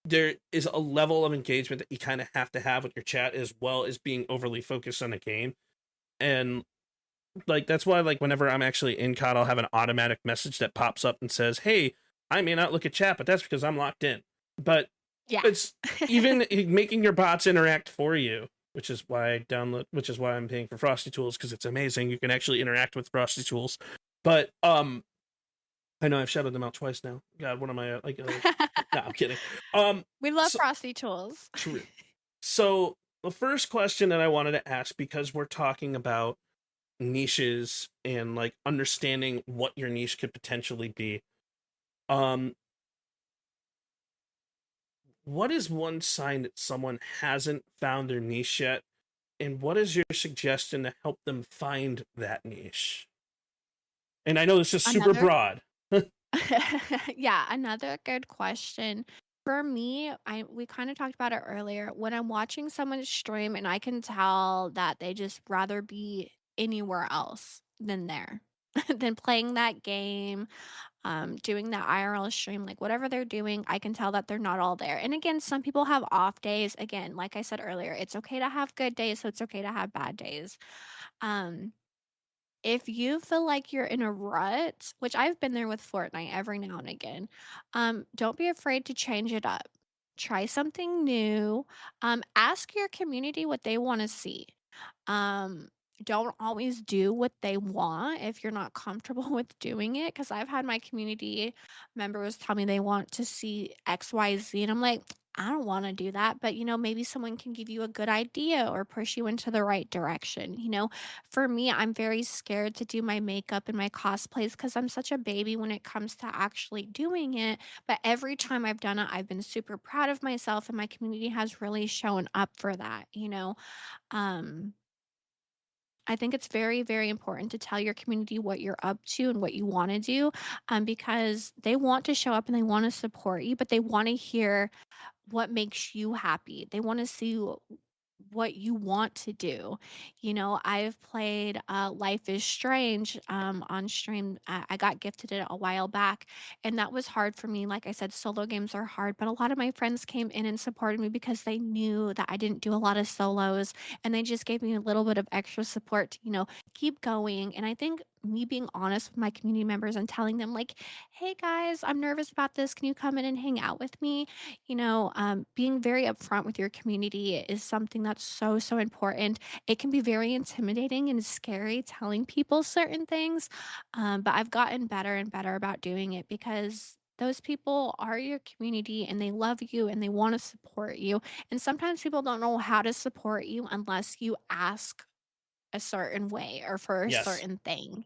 there is a level of engagement that you kind of have to have with your chat as well as being overly focused on a game. And like, that's why, like, whenever I'm actually in COD, I'll have an automatic message that pops up and says, hey, I may not look at chat, but that's because I'm locked in. But Yeah. it's even making your bots interact for you, which is why I'm paying for Frosty Tools, because it's amazing. You can actually interact with Frosty Tools. But I know I've shouted them out twice now. God, what am I like? No, I'm kidding. We love so- Frosty Tools. True. So the first question that I wanted to ask, because we're talking about niches and like understanding what your niche could potentially be, what is one sign that someone hasn't found their niche yet, and what is your suggestion to help them find that niche? And I know this is super broad. Yeah, another good question. For me, we kind of talked about it earlier. When I'm watching someone stream and I can tell that they just rather be anywhere else than there, than playing that game, doing that IRL stream, like whatever they're doing, I can tell that they're not all there. And again, some people have off days. Again, like I said earlier, it's okay to have good days, so it's okay to have bad days. If you feel like you're in a rut, which I've been there with Fortnite every now and again, don't be afraid to change it up. Try something new. Ask your community what they want to see. Um, don't always do what they want if you're not comfortable with doing it. Because I've had my community members tell me they want to see XYZ, and I'm like, I don't want to do that. But, maybe someone can give you a good idea or push you into the right direction. For me, I'm very scared to do my makeup and my cosplays because I'm such a baby when it comes to actually doing it. But every time I've done it, I've been super proud of myself, and my community has really shown up for that. Um, I think it's very, very important to tell your community what you're up to and what you want to do, because they want to show up and they want to support you, but they want to hear what makes you happy. They want to see what you want to do. I've played Life is Strange on stream. I got gifted it a while back, and that was hard for me. Like I said, solo games are hard, but a lot of my friends came in and supported me because they knew that I didn't do a lot of solos, and they just gave me a little bit of extra support to, keep going. And I think me being honest with my community members and telling them, like, hey guys, I'm nervous about this. Can you come in and hang out with me? Being very upfront with your community is something that's so, so important. It can be very intimidating and scary telling people certain things, but I've gotten better and better about doing it because those people are your community and they love you and they want to support you. And sometimes people don't know how to support you unless you ask a certain way or for a Yes. certain thing?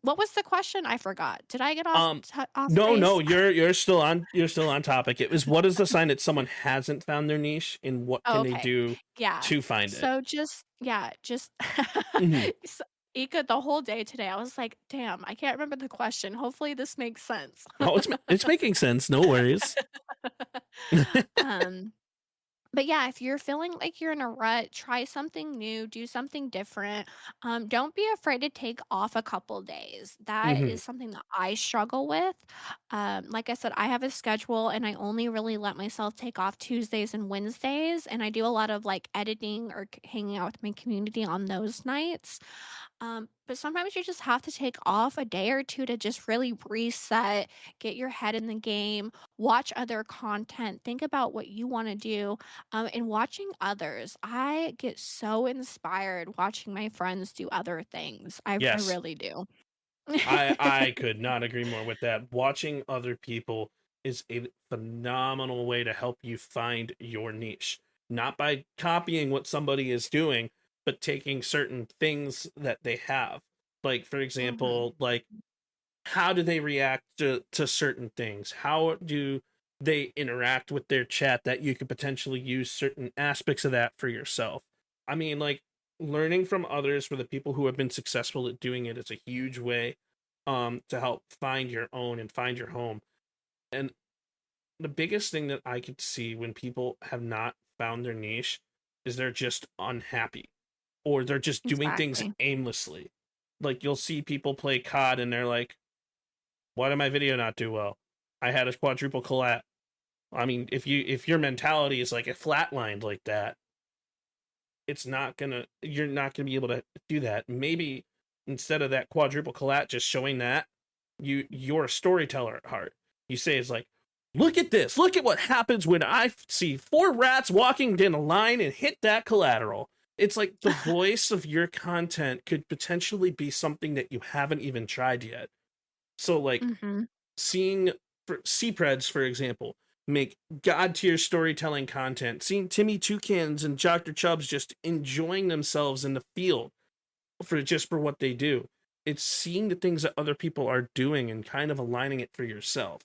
What was the question? I forgot. Did I get off No, base? you're still on topic. It was, what is the sign that someone hasn't found their niche, and what Oh, can they okay. do Yeah. to find it? So just Mhm. so, Ika, the whole day today, I was like, damn, I can't remember the question. Hopefully this makes sense. Oh, it's making sense. No worries. um But yeah, if you're feeling like you're in a rut, try something new, do something different. Don't be afraid to take off a couple days. That Mhm. is something that I struggle with. Like I said, I have a schedule and I only really let myself take off Tuesdays and Wednesdays. And I do a lot of like editing or hanging out with my community on those nights. But sometimes you just have to take off a day or two to just really reset, get your head in the game, watch other content, think about what you want to do. And watching others, I get so inspired watching my friends do other things. I Yes. really do. I could not agree more with that. Watching other people is a phenomenal way to help you find your niche. Not by copying what somebody is doing, but taking certain things that they have. Like, for Mhm. example, like, how do they react to certain things? How do they interact with their chat that you could potentially use certain aspects of that for yourself? I mean, like, learning from others, for the people who have been successful at doing it, is a huge way to help find your own and find your home. And the biggest thing that I could see when people have not found their niche is they're just unhappy, or they're just doing things Exactly. aimlessly. Like, you'll see people play COD and they're like, why did my video not do well? I had a quadruple collapse. I mean, if your mentality is like a flatlined like that, you're not gonna be able to do that. Maybe instead of that quadruple collat just showing that, you're a storyteller at heart. You say it's like, look at this, look at what happens when I see 4 rats walking in a line and hit that collateral. It's like the voice of your content could potentially be something that you haven't even tried yet. So like Mhm. seeing CPREDs, for example, make god tier storytelling content, seeing Timmy Toucans and Dr. Chubbs just enjoying themselves in the field for what they do. It's seeing the things that other people are doing and kind of aligning it for yourself.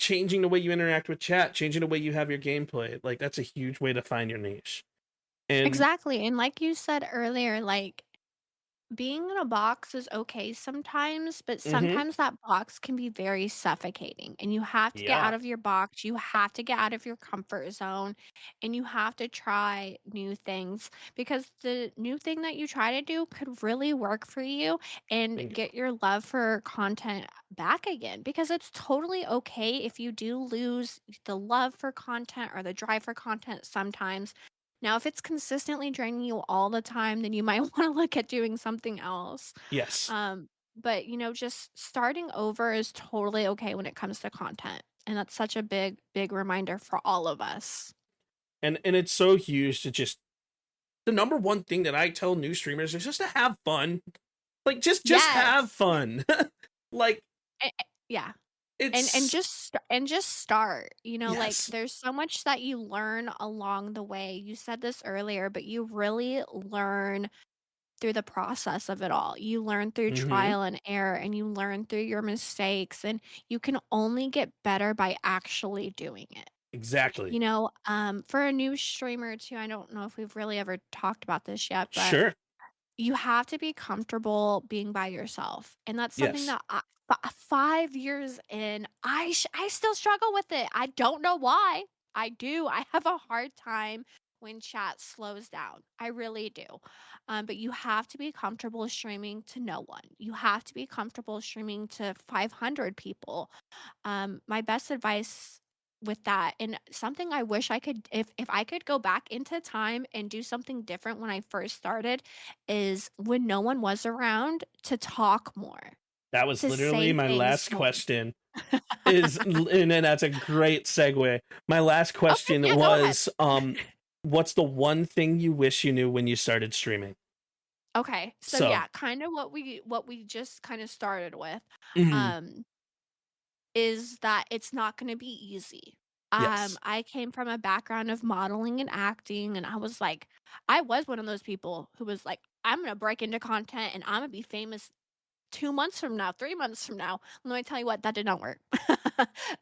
Changing the way you interact with chat, changing the way you have your gameplay. Like that's a huge way to find your niche. And Exactly, and like you said earlier, like, being in a box is okay sometimes, but mhm, sometimes that box can be very suffocating, and you have to get yeah, out of your box, you have to get out of your comfort zone, and you have to try new things because the new thing that you try to do could really work for you and bingo. get your love for content back again, because it's totally okay if you do lose the love for content or the drive for content sometimes. Now, if it's consistently draining you all the time, then you might wanna look at doing something else. Yes. But, just starting over is totally okay when it comes to content, and that's such a big, big reminder for all of us. And it's so huge to just the number one thing that I tell new streamers is just to have fun. Like just have Yes. fun. Like Yeah. And it's just start, like, yes. there's so much that you learn along the way. You said this earlier, but you really learn through the process of it all. You learn through Mhm. trial and error, and you learn through your mistakes, and you can only get better by actually doing it. Exactly. For a new streamer too, I don't know if we've really ever talked about this yet, but Sure. you have to be comfortable being by yourself, and that's something Yes. that 5 years in, I still struggle with it. I don't know why. I do. I have a hard time when chat slows down. I really do. But you have to be comfortable streaming to no one. You have to be comfortable streaming to 500 people. My best advice with that, and something I wish I could, if I could go back into time and do something different when I first started, is when no one was around, to talk more, That was to literally say my things last more. question. And then that's a great segue. My last Okay, question yeah, go ahead. was what's the one thing you wish you knew when you started streaming? Okay, so So, yeah, kind of what we just kind of started with. mhm, Um is that it's not gonna be easy. yes. I came from a background of modeling and acting, and I was one of those people who was like, "I'm gonna break into content, and Imma be famous 2 months from now, 3 months from now." Let me tell you what, that did not work.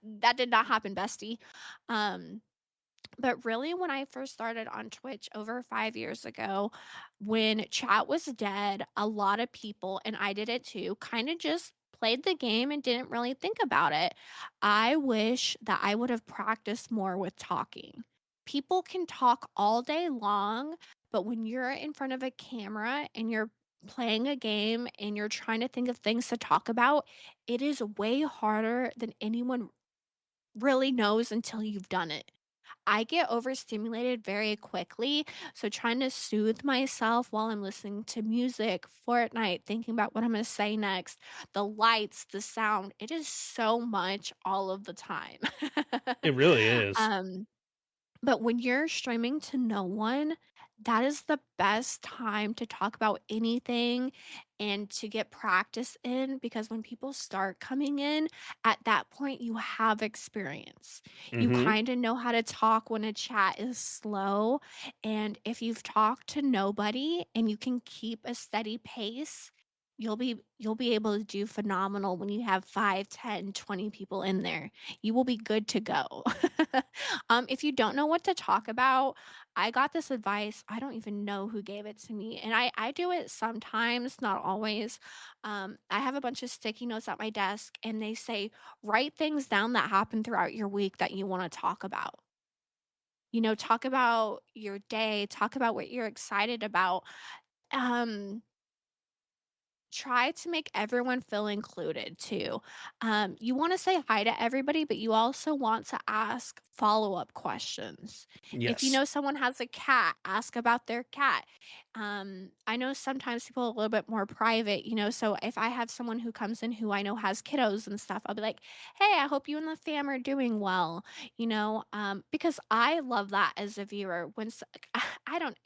That did not happen, bestie. Um, but really, when I first started on Twitch over 5 years ago, when chat was dead, a lot of people, and I did it too, kinda just played the game and didn't really think about it. I wish that I would have practiced more with talking. People can talk all day long, but when you're in front of a camera and you're playing a game and you're trying to think of things to talk about, it is way harder than anyone really knows until you've done it. I get overstimulated very quickly, so trying to soothe myself while I'm listening to music, Fortnite, thinking about what I'm gonna say next, the lights, the sound, it is so much all of the time. It really is. Um, but when you're streaming to no one, that is the best time to talk about anything and to get practice in, because when people start coming in, at that point you have experience. You Mhm. kind of know how to talk when a chat is slow. And if you've talked to nobody and you can keep a steady pace, you'll be able to do phenomenal when you have 5, 10, 20 people in there. You will be good to go. If you don't know what to talk about, I got this advice. I don't even know who gave it to me. And I do it sometimes, not always. I have a bunch of sticky notes at my desk, and they say, write things down that happen throughout your week that you want to talk about. Talk about your day, talk about what you're excited about. Um, try to make everyone feel included too. You want to say hi to everybody, but you also want to ask follow-up questions. If you Yes. know someone has a cat, ask about their cat. I know sometimes people are a little bit more private, so if I have someone who comes in who I know has kiddos and stuff, I'll be like, "Hey, I hope you and the fam are doing well," because I love that as a viewer I don't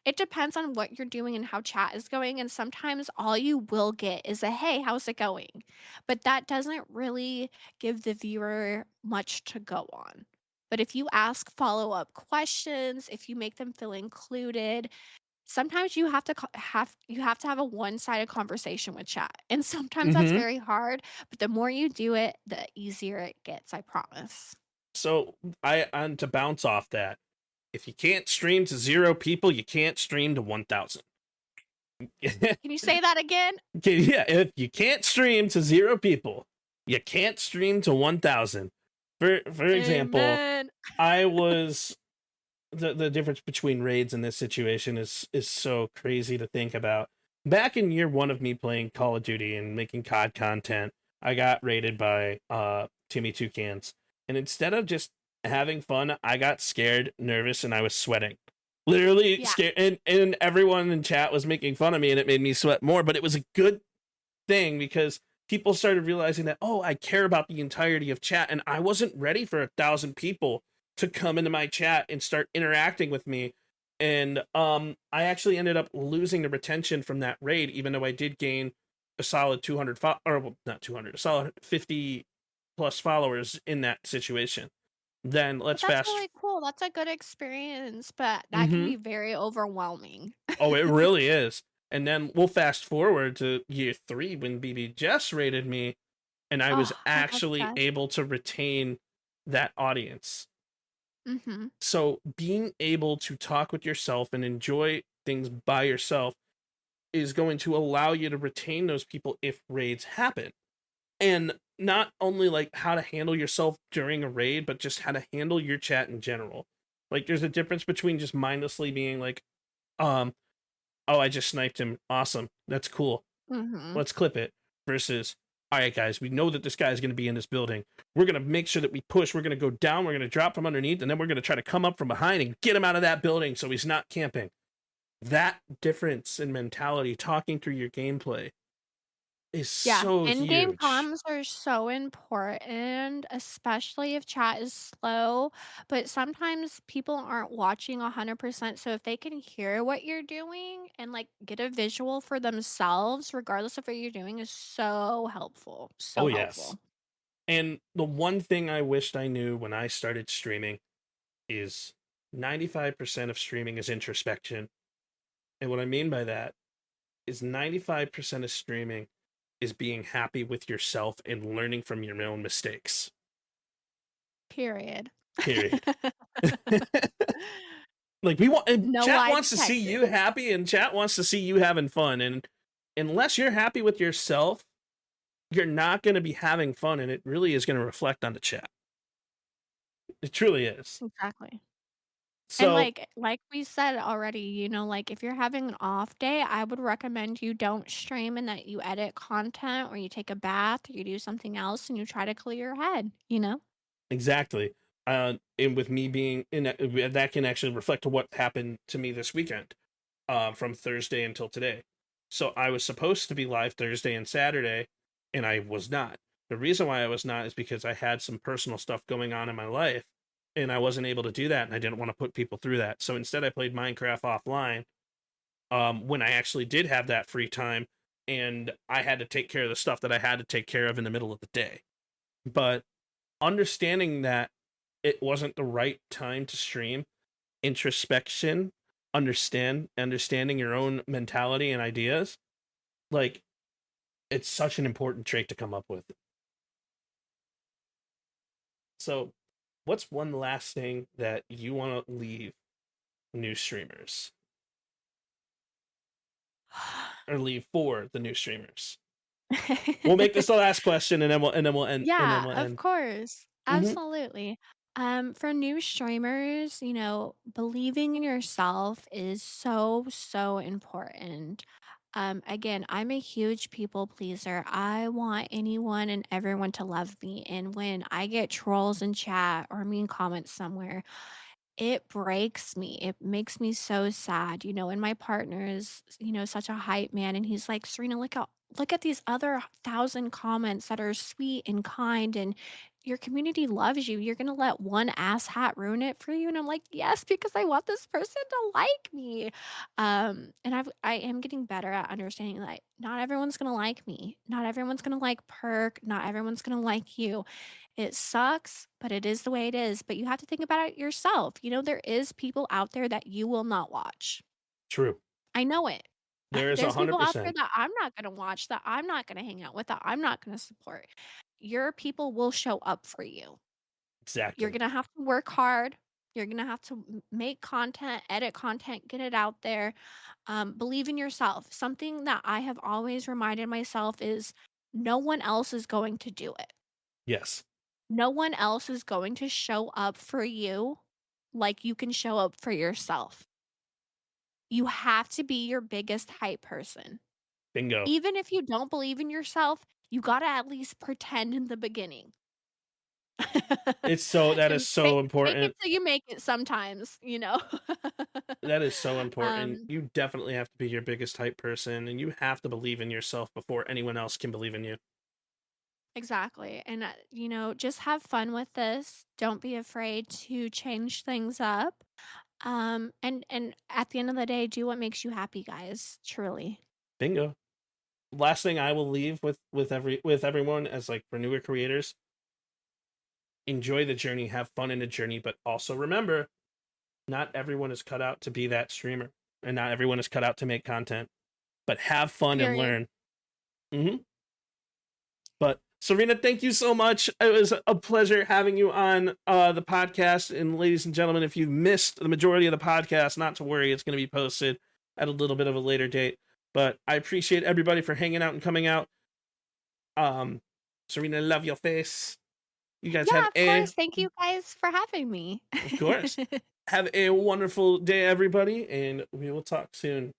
it depends on what you're doing and how chat is going, and sometimes all you will get is a, "Hey, how's it going?" But that doesn't really give the viewer much to go on. But if you ask follow-up questions, if you make them feel included, sometimes you have to have a one-sided conversation with chat, and sometimes that's Hmm. very hard, but the more you do it, the easier it gets, I promise. So and to bounce off that, if you can't stream to 0 people, you can't stream to 1,000. Can you say that again? Okay, yeah, if you can't stream to 0 people, you can't stream to 1,000. For example, Amen. I was the difference between raids in this situation is so crazy to think about. Back in year 1 of me playing Call of Duty and making COD content, I got raided by Timmy Toucans, and instead of just having fun, I got scared, nervous, and I was sweating. Literally Yeah. scared, and everyone in chat was making fun of me, and it made me sweat more. But it was a good thing because people started realizing that, oh, I care about the entirety of chat, and I wasn't ready for 1,000 people to come into my chat and start interacting with me. And I actually ended up losing the retention from that raid, even though I did gain a solid 200 or well, not 200, a solid 50 plus followers in that situation. Then But let's that's fast. really cool. That's a good experience, but that can Mm-hmm. be very overwhelming. Oh, it really is. And then we'll fast forward to year 3 when BB Jess rated me, and I was Oh, I love actually chess. able to retain that audience. Mhm. So being able to talk with yourself and enjoy things by yourself is going to allow you to retain those people if raids happen. And not only like how to handle yourself during a raid, but just how to handle your chat in general. Like there's a difference between just mindlessly being like, um, oh, I just sniped him. Awesome. That's cool. Mhm. Let's clip it. Versus, all right, guys, we know that this guy is going to be in this building. We're going to make sure that we push. We're going to go down. We're going to drop from underneath. And then we're going to try to come up from behind and get him out of that building so he's not camping. That difference in mentality, talking through your gameplay, is Yeah, so in-game huge. comms are so important, especially if chat is slow, but sometimes people aren't watching 100%, so if they can hear what you're doing and, like, get a visual for themselves, regardless of what you're doing, is so helpful, Oh, so yes. helpful. And the one thing I wished I knew when I started streaming is 95% of streaming is introspection. And what I mean by that is 95% of streaming is being happy with yourself and learning from your own mistakes. Period. Period. Like we want, and No chat lie wants to see detected. you happy, and chat wants to see you having fun. And unless you're happy with yourself, you're not going to be having fun, and it really is going to reflect on the chat. It truly is. Exactly. And So like we said already, like if you're having an off day, I would recommend you don't stream and that you edit content or you take a bath or you do something else and you try to clear your head? exactly. And with me being in that can actually reflect to what happened to me this weekend, from Thursday until today. So I was supposed to be live Thursday and Saturday, and I was not. The reason why I was not is because I had some personal stuff going on in my life, and I wasn't able to do that, and I didn't want to put people through that. So instead, I played Minecraft offline. When I actually did have that free time, and I had to take care of the stuff that I had to take care of in the middle of the day. But understanding that it wasn't the right time to stream, introspection, understanding your own mentality and ideas, like it's such an important trait to come up with. So what's one last thing that you want to leave new streamers, or leave for the new streamers? We'll make this the last question, and then we'll end, and then Yeah, we'll of end. course. Mm-hmm. Absolutely. For new streamers, believing in yourself is so, so important. Again, I'm a huge people pleaser. I want anyone and everyone to love me. And when I get trolls in chat or mean comments somewhere, it breaks me. It makes me so sad, and my partner is, such a hype man, and he's like, "Serena, look at these other 1,000 comments that are sweet and kind, and your community loves you. You're gonna let one asshat ruin it for you?" And I'm like, "Yes, because I want this person to like me." And I am getting better at understanding that not everyone's gonna like me. Not everyone's gonna like Perk. Not everyone's gonna like you. It sucks, but it is the way it is, but you have to think about it yourself. There is people out there that you will not watch. True. I know it. There is There's people out there 100%. that I'm not gonna watch, that I'm not gonna hang out with, that I'm not gonna support. Your people will show up for you. You're Exactly. gonna have to work hard. You're gonna have to make content, edit content, get it out there. Believe in yourself. Something that I have always reminded myself is no one else is going to do it. Yes. No one else is going to show up for you like you can show up for yourself. You have to be your biggest hype person. Bingo. Even if you don't believe in yourself, you gotta at least pretend in the beginning. That And is so fake it important. till you make it sometimes. That is so important. Um, You definitely have to be your biggest hype person, and you have to believe in yourself before anyone else can believe in you. exactly. And, just have fun with this. Don't be afraid to change things up. And at the end of the day, do what makes you happy, guys. Truly. Bingo. Last thing I will leave with everyone as like for newer creators, enjoy the journey, have fun in the journey, but also remember, not everyone is cut out to be that streamer, and not everyone is cut out to make content. But have fun and Period. learn. But Serena, thank you so much. It was a pleasure having you on the podcast. And ladies and gentlemen, if you missed the majority of the podcast, not to worry, it's going to be posted at a little bit of a later date. But I appreciate everybody for hanging out and coming out. Serena, love your face. You guys Yeah, of course. Thank you guys for having me. of course, have a wonderful day, everybody, and we will talk soon.